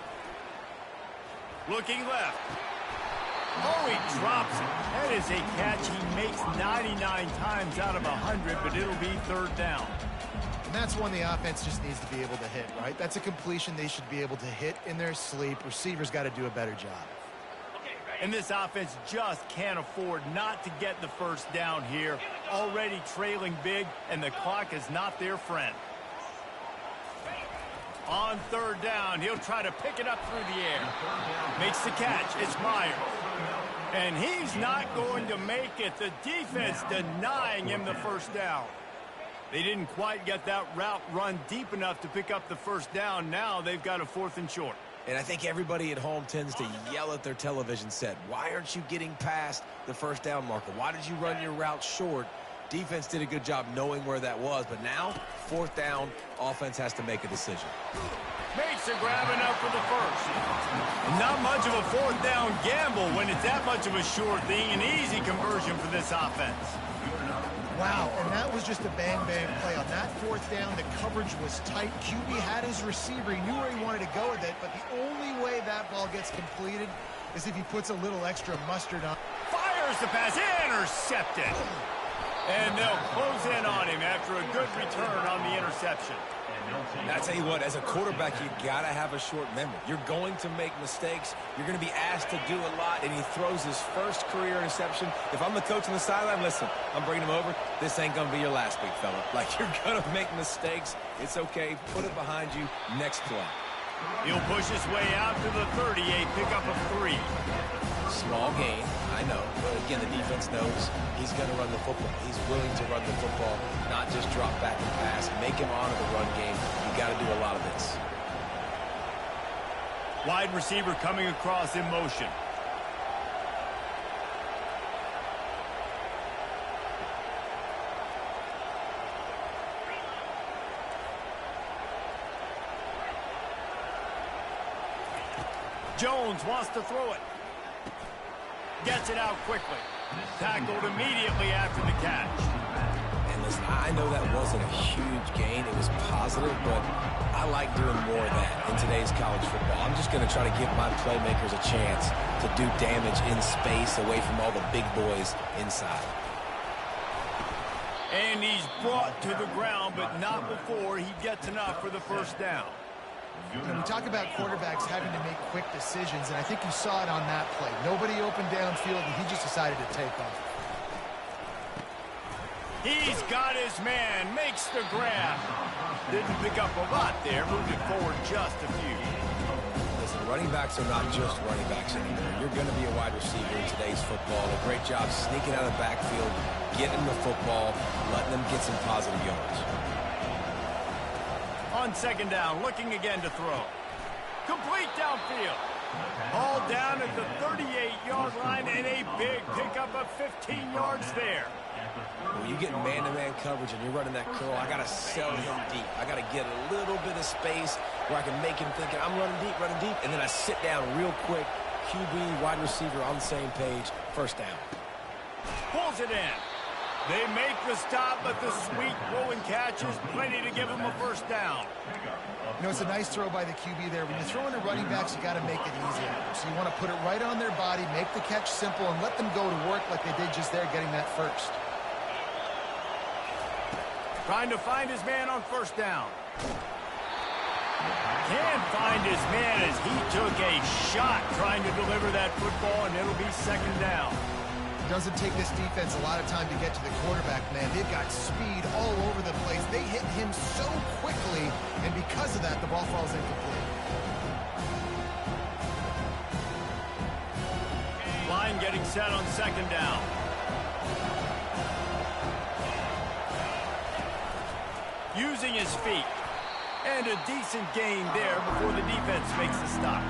Speaker 1: Looking left. Oh, he drops it. That is a catch he makes 99 times out of 100, but it'll be 3rd down.
Speaker 2: And that's one the offense just needs to be able to hit, right? That's a completion they should be able to hit in their sleep. Receivers got to do a better job.
Speaker 1: And this offense just can't afford not to get the first down here. Already trailing big, and the clock is not their friend. On 3rd down, he'll try to pick it up through the air. Makes the catch. It's Myers. And he's not going to make it. The defense denying him the first down. They didn't quite get that route run deep enough to pick up the first down. Now they've got a 4th and short.
Speaker 3: And I think everybody at home tends to yell at their television set. Why aren't you getting past the first down marker? Why did you run your route short? Defense did a good job knowing where that was, but now, 4th down, offense has to make a decision.
Speaker 1: Makes a grab enough for the first. Not much of a 4th down gamble when it's that much of a sure thing. An easy conversion for this offense.
Speaker 2: Wow, and that was just a bang-bang play. On that 4th down, the coverage was tight. QB had his receiver. He knew where he wanted to go with it, but the only way that ball gets completed is if he puts a little extra mustard on.
Speaker 1: Fires the pass, intercepted. And they'll close in on him after a good return on the interception.
Speaker 3: And I tell you what, as a quarterback, you got to have a short memory. You're going to make mistakes. You're going to be asked to do a lot, and he throws his first career interception. If I'm the coach on the sideline, listen, I'm bringing him over. This ain't going to be your last big fella. Like, you're going to make mistakes. It's okay. Put it behind you. Next play.
Speaker 1: He'll push his way out to the 38, pick up a 3.
Speaker 3: Small gain, I know. But again, the defense knows he's going to run the football. He's willing to run the football, not just drop back and pass. Make him honor the run game. You got to do a lot of this.
Speaker 1: Wide receiver coming across in motion. Jones wants to throw it. Gets it out quickly. Tackled immediately after the catch.
Speaker 3: And listen, I know that wasn't a huge gain. It was positive, but I like doing more of that in today's college football. I'm just going to try to give my playmakers a chance to do damage in space away from all the big boys inside.
Speaker 1: And he's brought to the ground, but not before he gets enough for the first down.
Speaker 2: And we talk about quarterbacks having to make quick decisions, and I think you saw it on that play. Nobody opened downfield, and he just decided to take off.
Speaker 1: He's got his man, makes the grab. Didn't pick up a lot there, moved it forward just a few.
Speaker 3: Listen, running backs are not just running backs anymore. You're going to be a wide receiver in today's football. A great job sneaking out of the backfield, getting the football, letting them get some positive yards.
Speaker 1: On second down, looking again to throw. Complete downfield. All down at the 38-yard line, and a big pickup of 15 yards there.
Speaker 3: When you get man-to-man coverage and you're running that curl, I got to sell him deep. I got to get a little bit of space where I can make him think I'm running deep, and then I sit down real quick. QB, wide receiver on the same page. First down.
Speaker 1: Pulls it in. They make the stop, but the sweet throw and catch is plenty to give them a first down.
Speaker 2: You know, it's a nice throw by the QB there. When you throw into running backs, you got to make it easy. So you want to put it right on their body, make the catch simple, and let them go to work like they did just there, getting that first.
Speaker 1: Trying to find his man on first down. Can't find his man as he took a shot trying to deliver that football, and it'll be second down.
Speaker 2: It doesn't take this defense a lot of time to get to the quarterback, man. They've got speed all over the place. They hit him so quickly, and because of that, the ball falls incomplete.
Speaker 1: Line getting set on second down. Using his feet. And a decent gain there before the defense makes the stop.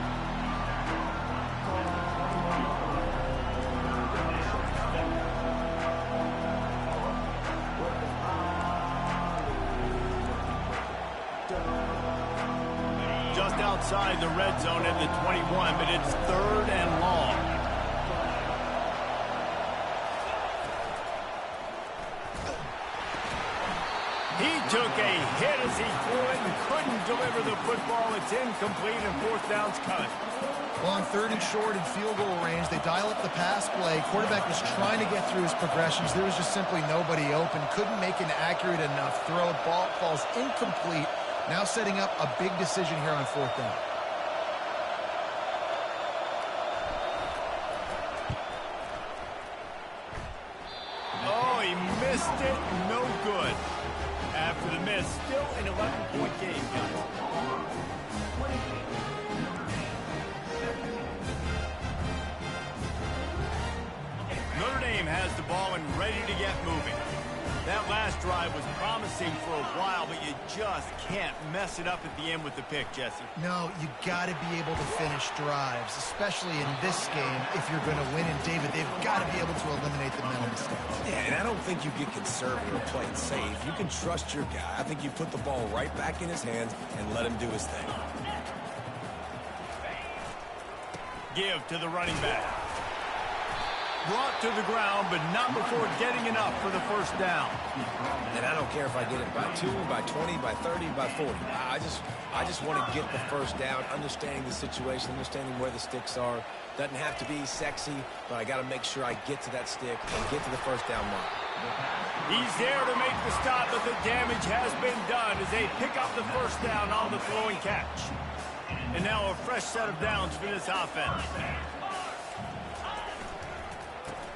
Speaker 1: Just outside the red zone at the 21, but it's third and long. He took a hit as he threw it and couldn't deliver the football. It's incomplete and fourth down's cut.
Speaker 2: Well, on third and short and field goal range, they dial up the pass play. Quarterback was trying to get through his progressions. There was just simply nobody open. Couldn't make an accurate enough throw. Ball falls incomplete. Now setting up a big decision here on fourth down.
Speaker 1: Oh, he missed it. No good. After the miss, still an 11-point game, guys. Notre Dame has the ball and ready to get moving. That last drive was promising for a while, but you just can't mess it up at the end with the pick, Jesse.
Speaker 2: No, you got to be able to finish drives, especially in this game if you're going to win. And, David, they've got to be able to eliminate the mental mistakes.
Speaker 3: Yeah, and I don't think you get conservative or play it safe. You can trust your guy. I think you put the ball right back in his hands and let him do his thing.
Speaker 1: Give to the running back. Brought to the ground, but not before getting enough for the first down.
Speaker 3: And I don't care if I get it by 2, by 20, by 30, by 40. I just want to get the first down, understanding the situation, understanding where the sticks are. Doesn't have to be sexy, but I got to make sure I get to that stick and get to the first down mark.
Speaker 1: He's there to make the stop, but the damage has been done as they pick up the first down on the throw and catch. And now a fresh set of downs for this offense.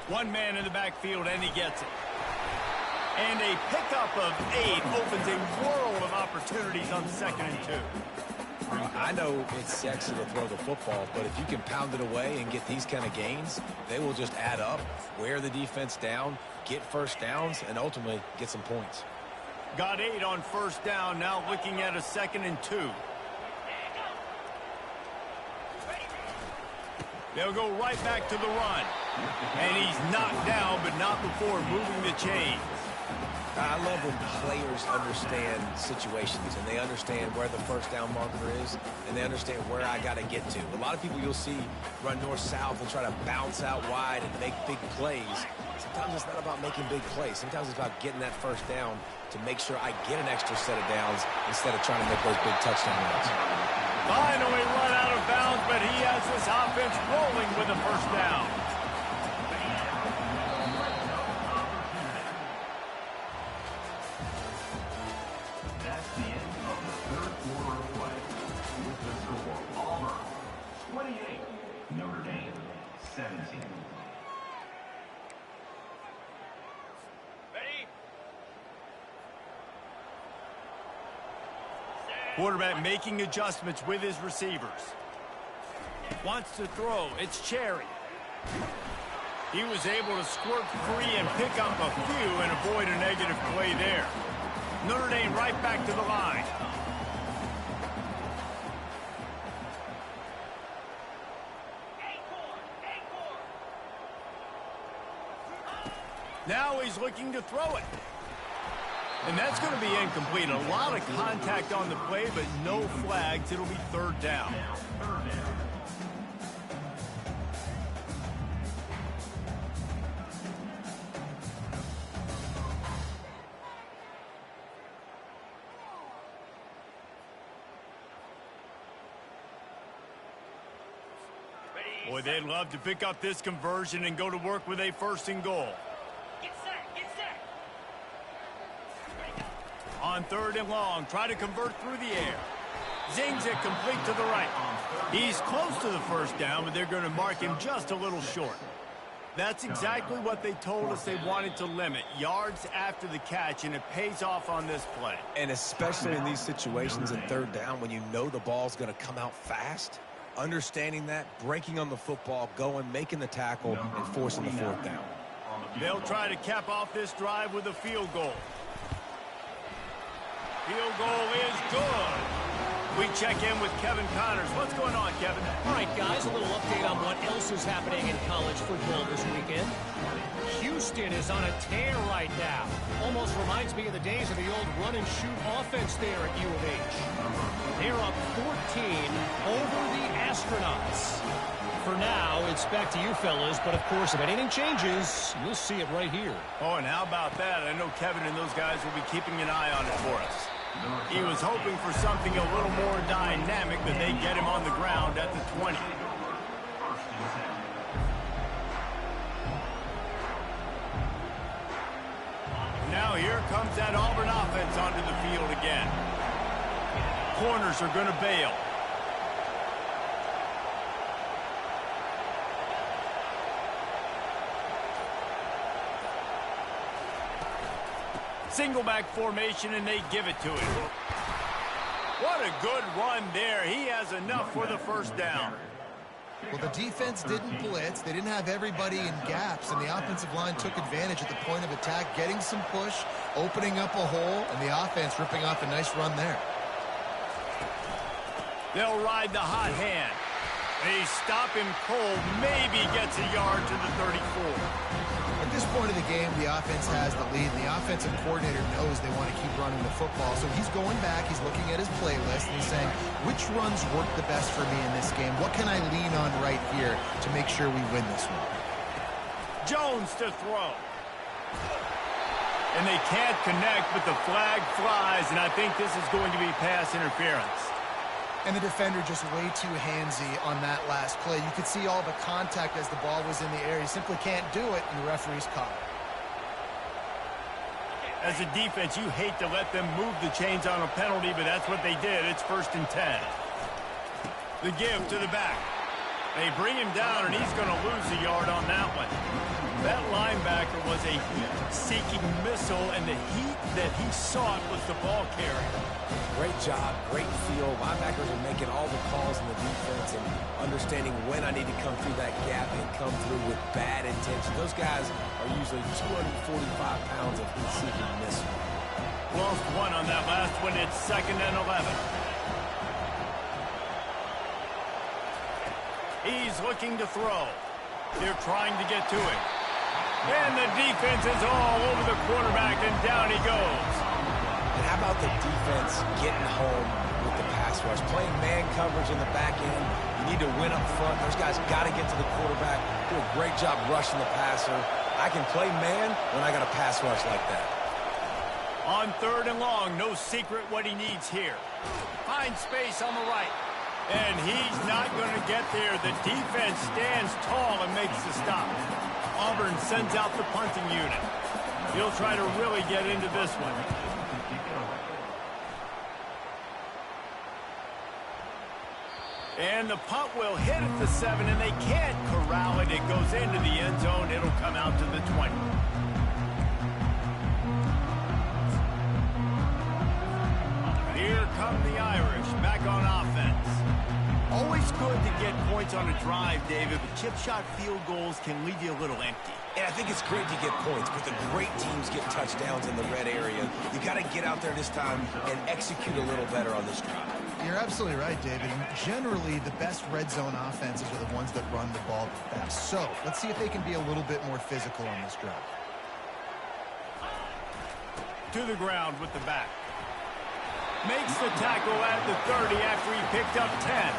Speaker 1: One man in the backfield, and he gets it. And a pickup of 8 opens a world of opportunities on second and 2.
Speaker 3: I know it's sexy to throw the football, but if you can pound it away and get these kind of gains, they will just add up, wear the defense down, get first downs, and ultimately get some points.
Speaker 1: Got 8 on first down, now looking at a second and 2. They'll go right back to the run. And he's knocked down, but not before moving the chains.
Speaker 3: I love when players understand situations and they understand where the first down marker is and they understand where I got to get to. A lot of people you'll see run north-south and try to bounce out wide and make big plays. Sometimes it's not about making big plays. Sometimes it's about getting that first down to make sure I get an extra set of downs instead of trying to make those big touchdown runs.
Speaker 1: Finally run out of bounds, but he has this offense rolling with a first down.
Speaker 4: That's the end of the third quarter of play. With the score, Auburn 28, Notre Dame 17.
Speaker 6: Ready?
Speaker 1: Quarterback making adjustments with his receivers. Wants to throw. It's Cherry. He was able to squirt free and pick up a few and avoid a negative play there. Notre Dame right back to the line. Now he's looking to throw it. And that's going to be incomplete. A lot of contact on the play, but no flags. It'll be third down. Boy, they'd love to pick up this conversion and go to work with a first and goal.
Speaker 6: Get set, get set.
Speaker 1: On third and long, try to convert through the air. Zings it complete to the right. He's close to the first down, but they're going to mark him just a little short. That's exactly what they told us they wanted to limit, yards after the catch, and it pays off on this play.
Speaker 3: And especially in these situations in third down when you know the ball's going to come out fast, understanding that, breaking on the football, going, making the tackle, and forcing the fourth down.
Speaker 1: They'll try to cap off this drive with a field goal. Field goal is good. We check in with Kevin Connors. What's going on, Kevin?
Speaker 5: All right, guys, a little update on what else is happening in college football this weekend. Houston is on a tear right now. Almost reminds me of the days of the old run-and-shoot offense there at U of H. They're up 14 over the Astronauts. For now, it's back to you fellas, but of course, if anything changes, you'll see it right here.
Speaker 1: Oh, and how about that? I know Kevin and those guys will be keeping an eye on it for us. He was hoping for something a little more dynamic, but they get him on the ground at the 20. Now here comes that Auburn offense onto the field again. Corners are going to bail. Single back formation, and they give it to him. What a good run there. He has enough for the first down.
Speaker 2: Well, the defense didn't blitz. They didn't have everybody in gaps, and the offensive line took advantage at the point of attack, getting some push, opening up a hole, and the offense ripping off a nice run there.
Speaker 1: They'll ride the hot hand. They stop him cold, maybe gets a yard to the 34.
Speaker 2: At this point of the game, the offense has the lead, and the offensive coordinator knows they want to keep running the football. So he's going back, he's looking at his playlist, and he's saying, which runs work the best for me in this game? What can I lean on right here to make sure we win this one?
Speaker 1: Jones to throw. And they can't connect, but the flag flies, and I think this is going to be pass interference.
Speaker 2: And the defender just way too handsy on that last play. You could see all the contact as the ball was in the air. He simply can't do it, and the referee's caught it.
Speaker 1: As a defense, you hate to let them move the chains on a penalty, but that's what they did. It's 1st and 10. The give to the back. They bring him down, and he's going to lose a yard on that one. That linebacker was a heat-seeking missile, and the heat that he sought was the ball carrier.
Speaker 3: Great job, great feel. Linebackers are making all the calls in the defense and understanding when I need to come through that gap and come through with bad intention. Those guys are usually 245 pounds of heat-seeking missile.
Speaker 1: Lost one on that last one. It's 2nd and 11. He's looking to throw. They're trying to get to him. And the defense is all over the quarterback, and down he goes.
Speaker 3: And how about the defense getting home with the pass rush? Playing man coverage in the back end. You need to win up front. Those guys got to get to the quarterback. Do a great job rushing the passer. I can play man when I got a pass rush like that.
Speaker 1: On 3rd and long, no secret what he needs here. Finds space on the right. And he's not going to get there. The defense stands tall and makes the stop. Auburn sends out the punting unit. He'll try to really get into this one. And the punt will hit at the 7, and they can't corral it. It goes into the end zone. It'll come out to the 20. Here come the Irish back on offense.
Speaker 2: Always
Speaker 1: good to get points on a drive, David, but chip shot field goals can leave you a little empty.
Speaker 3: And I think it's great to get points, but the great teams get touchdowns in the red area. You got to get out there this time and execute a little better on this drive.
Speaker 2: You're absolutely right, David. And generally, the best red zone offenses are the ones that run the ball the best. So let's see if they can be a little bit more physical on this drive.
Speaker 1: To the ground with the back. Makes the tackle at the 30 after he picked up 10.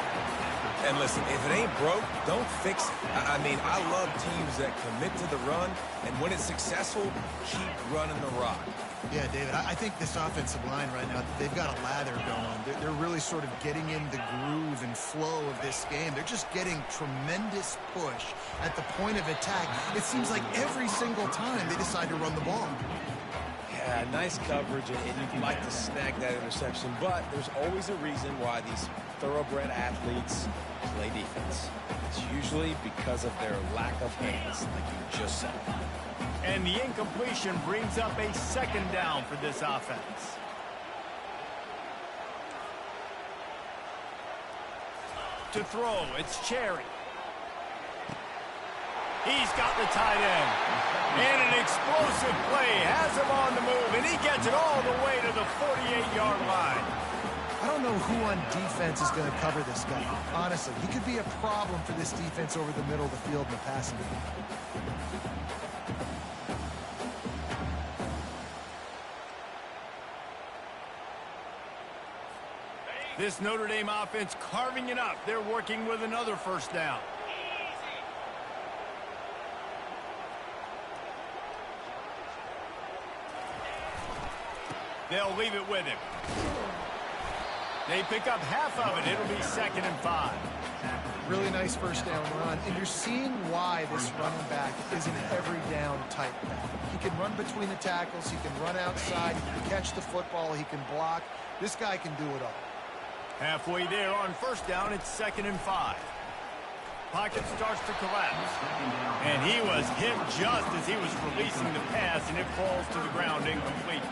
Speaker 3: And listen, if it ain't broke, don't fix it. I mean, I love teams that commit to the run, and when it's successful, keep running the rock.
Speaker 2: Yeah, David, I think this offensive line right now, they've got a lather going. They're really sort of getting in the groove and flow of this game. They're just getting tremendous push at the point of attack. It seems like every single time they decide to run the ball.
Speaker 3: Yeah, nice coverage, and you'd like to snag that interception, but there's always a reason why these thoroughbred athletes play defense. It's usually because of their lack of hands, like you just said.
Speaker 1: And the incompletion brings up a second down for this offense. To throw, it's Cherry. He's got the tight end. And an explosive play has him on the move, and he gets it all the way to the 48-yard line.
Speaker 2: I don't know who on defense is going to cover this guy. Honestly, he could be a problem for this defense over the middle of the field in the passing game.
Speaker 1: This Notre Dame offense carving it up. They're working with another first down. They'll leave it with him. They pick up half of it. It'll be 2nd and 5.
Speaker 2: Really nice first down run, and you're seeing why this running back is an every down type back. He can run between the tackles, he can run outside, he can catch the football, he can block. This guy can do it all.
Speaker 1: Halfway there on first down, it's 2nd and 5. Pocket starts to collapse. And he was hit just as he was releasing the pass, and it falls to the ground incomplete.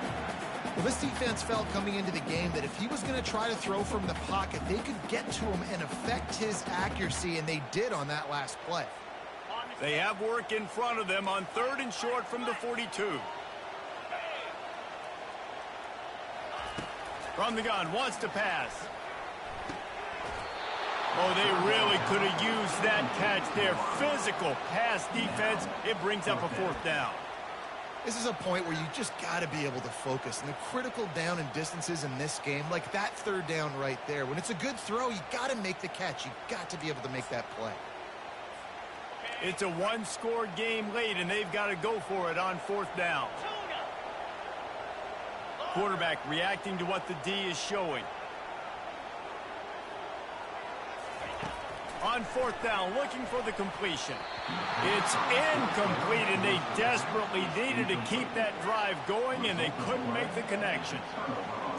Speaker 2: Well, this defense felt coming into the game that if he was going to try to throw from the pocket, they could get to him and affect his accuracy, and they did on that last play.
Speaker 1: They have work in front of them on 3rd and short from the 42. From the gun, wants to pass. Oh, they really could have used that catch there. Physical pass defense. It brings up a 4th down.
Speaker 2: This is a point where you just got to be able to focus. And the critical down and distances in this game, like that 3rd down right there, when it's a good throw, you got to make the catch. You got to be able to make that play.
Speaker 1: It's a one-score game late, and they've got to go for it on 4th down. Quarterback reacting to what the D is showing. On 4th down, looking for the completion. It's incomplete, and they desperately needed to keep that drive going, and they couldn't make the connection.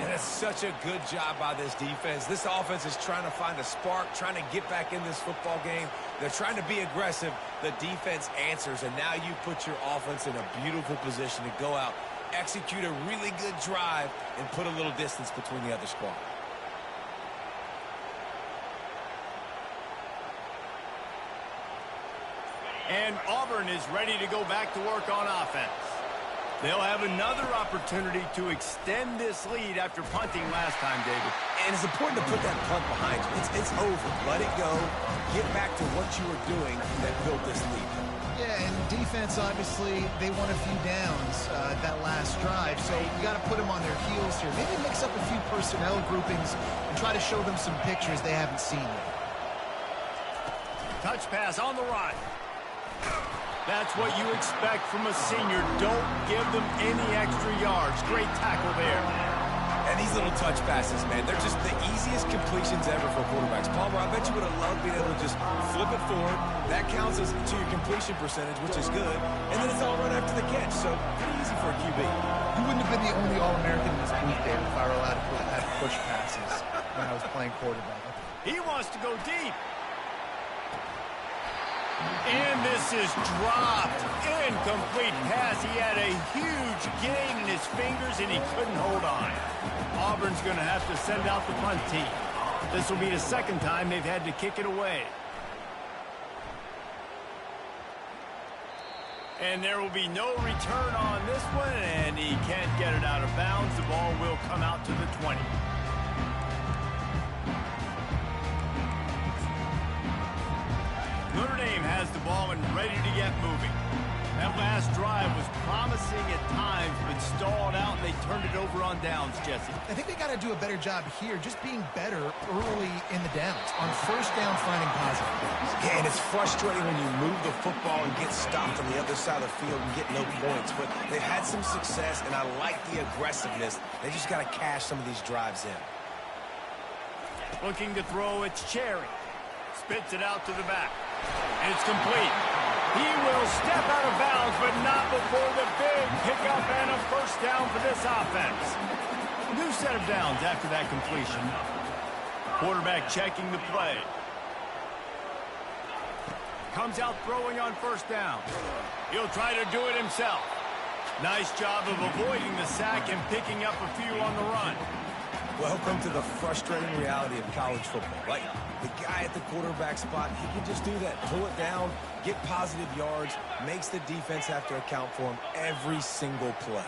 Speaker 3: And it's such a good job by this defense. This offense is trying to find a spark, trying to get back in this football game. They're trying to be aggressive. The defense answers, and now you put your offense in a beautiful position to go out, execute a really good drive, and put a little distance between the other squad.
Speaker 1: And Auburn is ready to go back to work on offense. They'll have another opportunity to extend this lead after punting last time, David.
Speaker 3: And it's important to put that punt behind you. It's over. Let it go. Get back to what you were doing that built this lead.
Speaker 2: Yeah, and defense, obviously, they won a few downs that last drive, so you got to put them on their heels here. Maybe mix up a few personnel groupings and try to show them some pictures they haven't seen yet.
Speaker 1: Touch pass on the run. That's what you expect from a senior. Don't give them any extra yards. Great tackle there.
Speaker 3: And these little touch passes, man, they're just the easiest completions ever for quarterbacks. Palmer, I bet you would have loved being able to just flip it forward. That counts as to your completion percentage, which is good. And then it's all right after the catch, so pretty easy for a QB.
Speaker 2: You wouldn't have been the only All-American in this booth, Dave, if I were allowed to have push passes when I was playing quarterback.
Speaker 1: He wants to go deep. And this is dropped. Incomplete pass. He had a huge gain in his fingers, and he couldn't hold on. Auburn's going to have to send out the punt team. This will be the second time they've had to kick it away. And there will be no return on this one, and he can't get it out of bounds. The ball will come out to the 20. Notre Dame has the ball and ready to get moving. That last drive was promising at times, but stalled out, and they turned it over on downs, Jesse.
Speaker 2: I think they got to do a better job here, just being better early in the downs. On first down, finding positive.
Speaker 3: Yeah, and it's frustrating when you move the football and get stopped on the other side of the field and get no points. But they've had some success, and I like the aggressiveness. They just got to cash some of these drives in.
Speaker 1: Looking to throw, it's Cherry. Spits it out to the back. And it's complete. He will step out of bounds, but not before the big pickup and a first down for this offense. New set of downs after that completion. Quarterback checking the play. Comes out throwing on first down. He'll try to do it himself. Nice job of avoiding the sack and picking up a few on the run.
Speaker 3: Welcome to the frustrating reality of college football, right? The guy at the quarterback spot, he can just do that. Pull it down, get positive yards, makes the defense have to account for him every single play.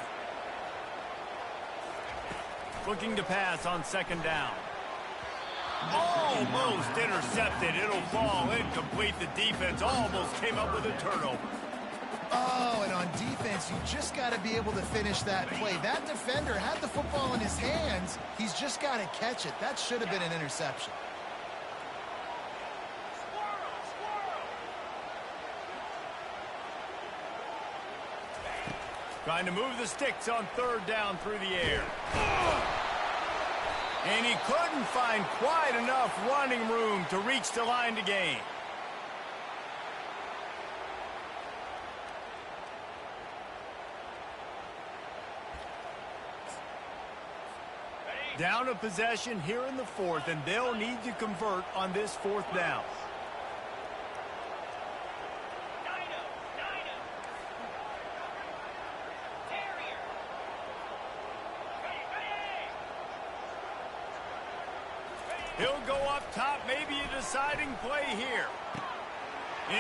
Speaker 1: Looking to pass on second down. Almost intercepted. It'll fall incomplete. The defense almost came up with a turnover.
Speaker 2: Oh, and on defense, you just got to be able to finish that play. That defender had the football in his hands. He's just got to catch it. That should have been an interception.
Speaker 1: Trying to move the sticks on third down through the air. And he couldn't find quite enough running room to reach the line to gain. Down a possession here in the fourth, and they'll need to convert on this fourth down. He'll go up top, maybe a deciding play here.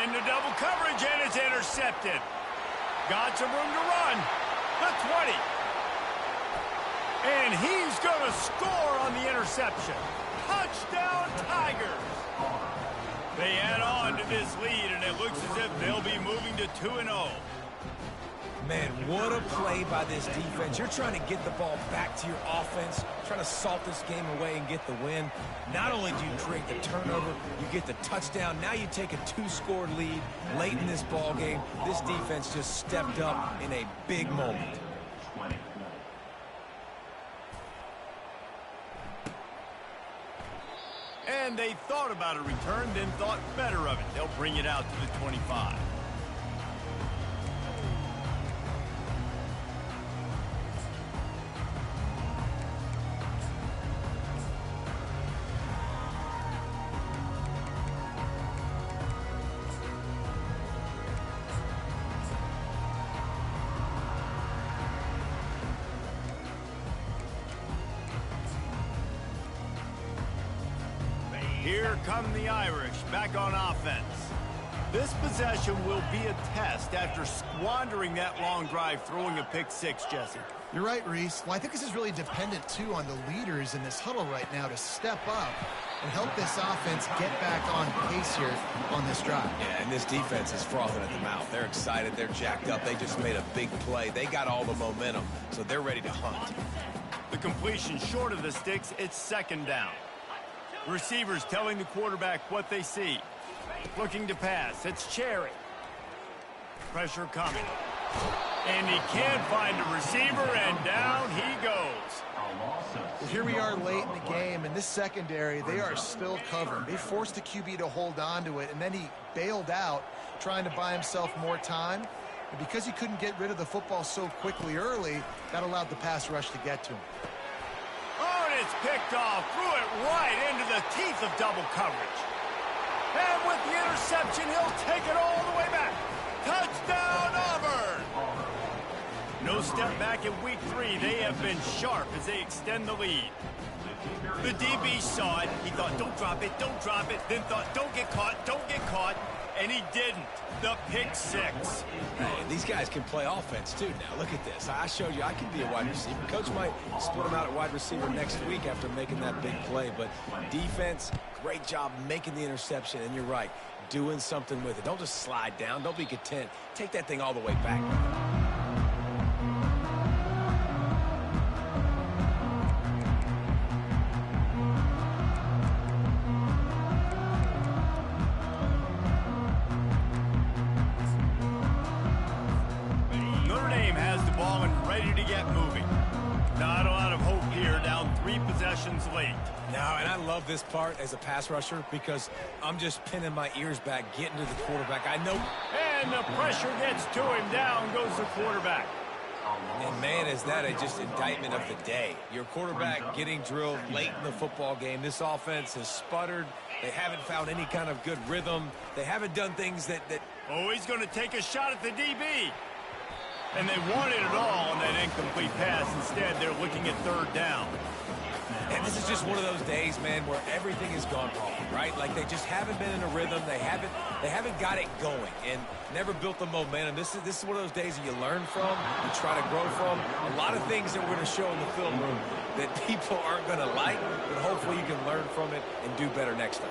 Speaker 1: Into double coverage, and it's intercepted. Got some room to run. The 20. And he's going to score on the interception. Touchdown, Tigers. They add on to this lead, and it looks as if they'll be moving to 2-0.
Speaker 3: Man, what a play by this defense. You're trying to get the ball back to your offense, trying to salt this game away and get the win. Not only do you create the turnover, you get the touchdown. Now you take a 2-score lead late in this ball game. This defense just stepped up in a big moment.
Speaker 1: And they thought about a return, then thought better of it. They'll bring it out to the 25. Here come the Irish back on offense. This possession will be a test after squandering that long drive, throwing a pick six, Jesse.
Speaker 2: You're right, Reese. Well, I think this is really dependent, too, on the leaders in this huddle right now to step up and help this offense get back on pace here on this drive.
Speaker 3: Yeah, and this defense is frothing at the mouth. They're excited. They're jacked up. They just made a big play. They got all the momentum, so they're ready to hunt.
Speaker 1: The completion short of the sticks, it's second down. Receivers telling the quarterback what they see. Looking to pass. It's Cherry. Pressure coming. And he can't find a receiver, and down he goes.
Speaker 2: Well, here we are late in the game, and this secondary, they are still covered. They forced the QB to hold on to it, and then he bailed out, trying to buy himself more time. And because he couldn't get rid of the football so quickly early, that allowed the pass rush to get to him.
Speaker 1: Oh, and it's picked off. Threw it right into the teeth of double coverage. And with the interception, he'll take it all the way back. Touchdown, Auburn! No step back in week 3. They have been sharp as they extend the lead. The DB saw it. He thought, don't drop it, don't drop it. Then thought, don't get caught. And he didn't. The pick six.
Speaker 3: Man, these guys can play offense, too. Now, look at this. I showed you I can be a wide receiver. Coach might split him out at wide receiver next week after making that big play. But defense, great job making the interception. And you're right, doing something with it. Don't just slide down. Don't be content. Take that thing all the way back.
Speaker 1: Late.
Speaker 3: No, and I love this part as a pass rusher because I'm just pinning my ears back, getting to the quarterback. I know.
Speaker 1: And the pressure gets to him. Down goes the quarterback.
Speaker 3: And, man, is that just indictment of the day. Your quarterback getting drilled late in the football game. This offense has sputtered. They haven't found any kind of good rhythm. They haven't done things that...
Speaker 1: Oh, he's going to take a shot at the DB. And they wanted it all on that incomplete pass. Instead, they're looking at third down.
Speaker 3: And this is just one of those days, man, where everything has gone wrong, right? Like they just haven't been in a rhythm. They haven't got it going and never built the momentum. This is one of those days that you learn from, you try to grow from. A lot of things that we're going to show in the film room that people aren't going to like, but hopefully you can learn from it and do better next time.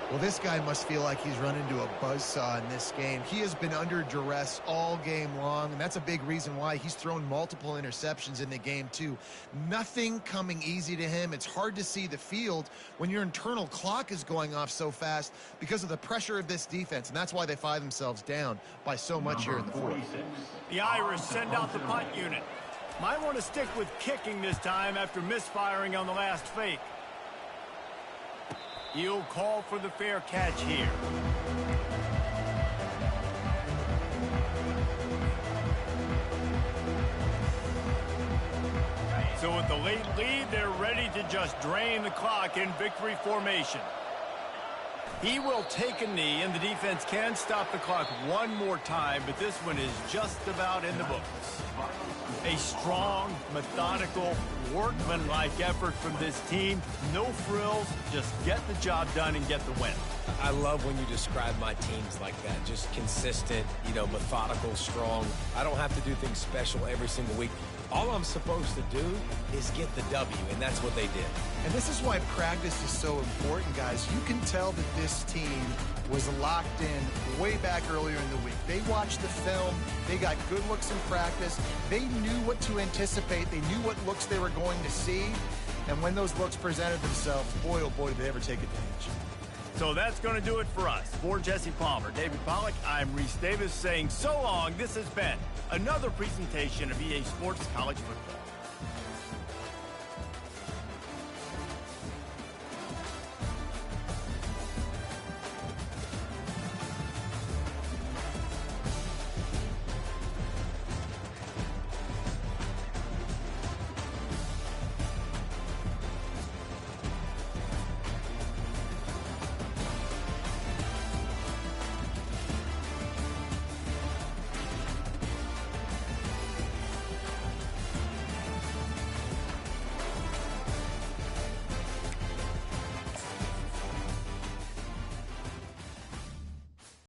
Speaker 2: Well, this guy must feel like he's run into a buzzsaw in this game. He has been under duress all game long, and that's a big reason why he's thrown multiple interceptions in the game, too. Nothing coming easy to him. It's hard to see the field when your internal clock is going off so fast because of the pressure of this defense, and that's why they find themselves down by so much here in the fourth.
Speaker 1: The Irish send out the punt unit. Might want to stick with kicking this time after misfiring on the last fake. He'll call for the fair catch here. So with the late lead, they're ready to just drain the clock in victory formation. He will take a knee, and the defense can stop the clock one more time, but this one is just about in the books. A strong, methodical, workmanlike effort from this team. No frills, just get the job done and get the win.
Speaker 3: I love when you describe my teams like that. Just consistent, methodical, strong. I don't have to do things special every single week. All I'm supposed to do is get the W, and that's what they did.
Speaker 2: And this is why practice is so important, guys. You can tell that this team was locked in way back earlier in the week. They watched the film. They got good looks in practice. They knew what to anticipate. They knew what looks they were going to see. And when those looks presented themselves, boy, oh boy, did they ever take advantage.
Speaker 1: So that's going to do it for us. For Jesse Palmer, David Pollack, I'm Reese Davis saying so long. This has been another presentation of EA Sports College Football.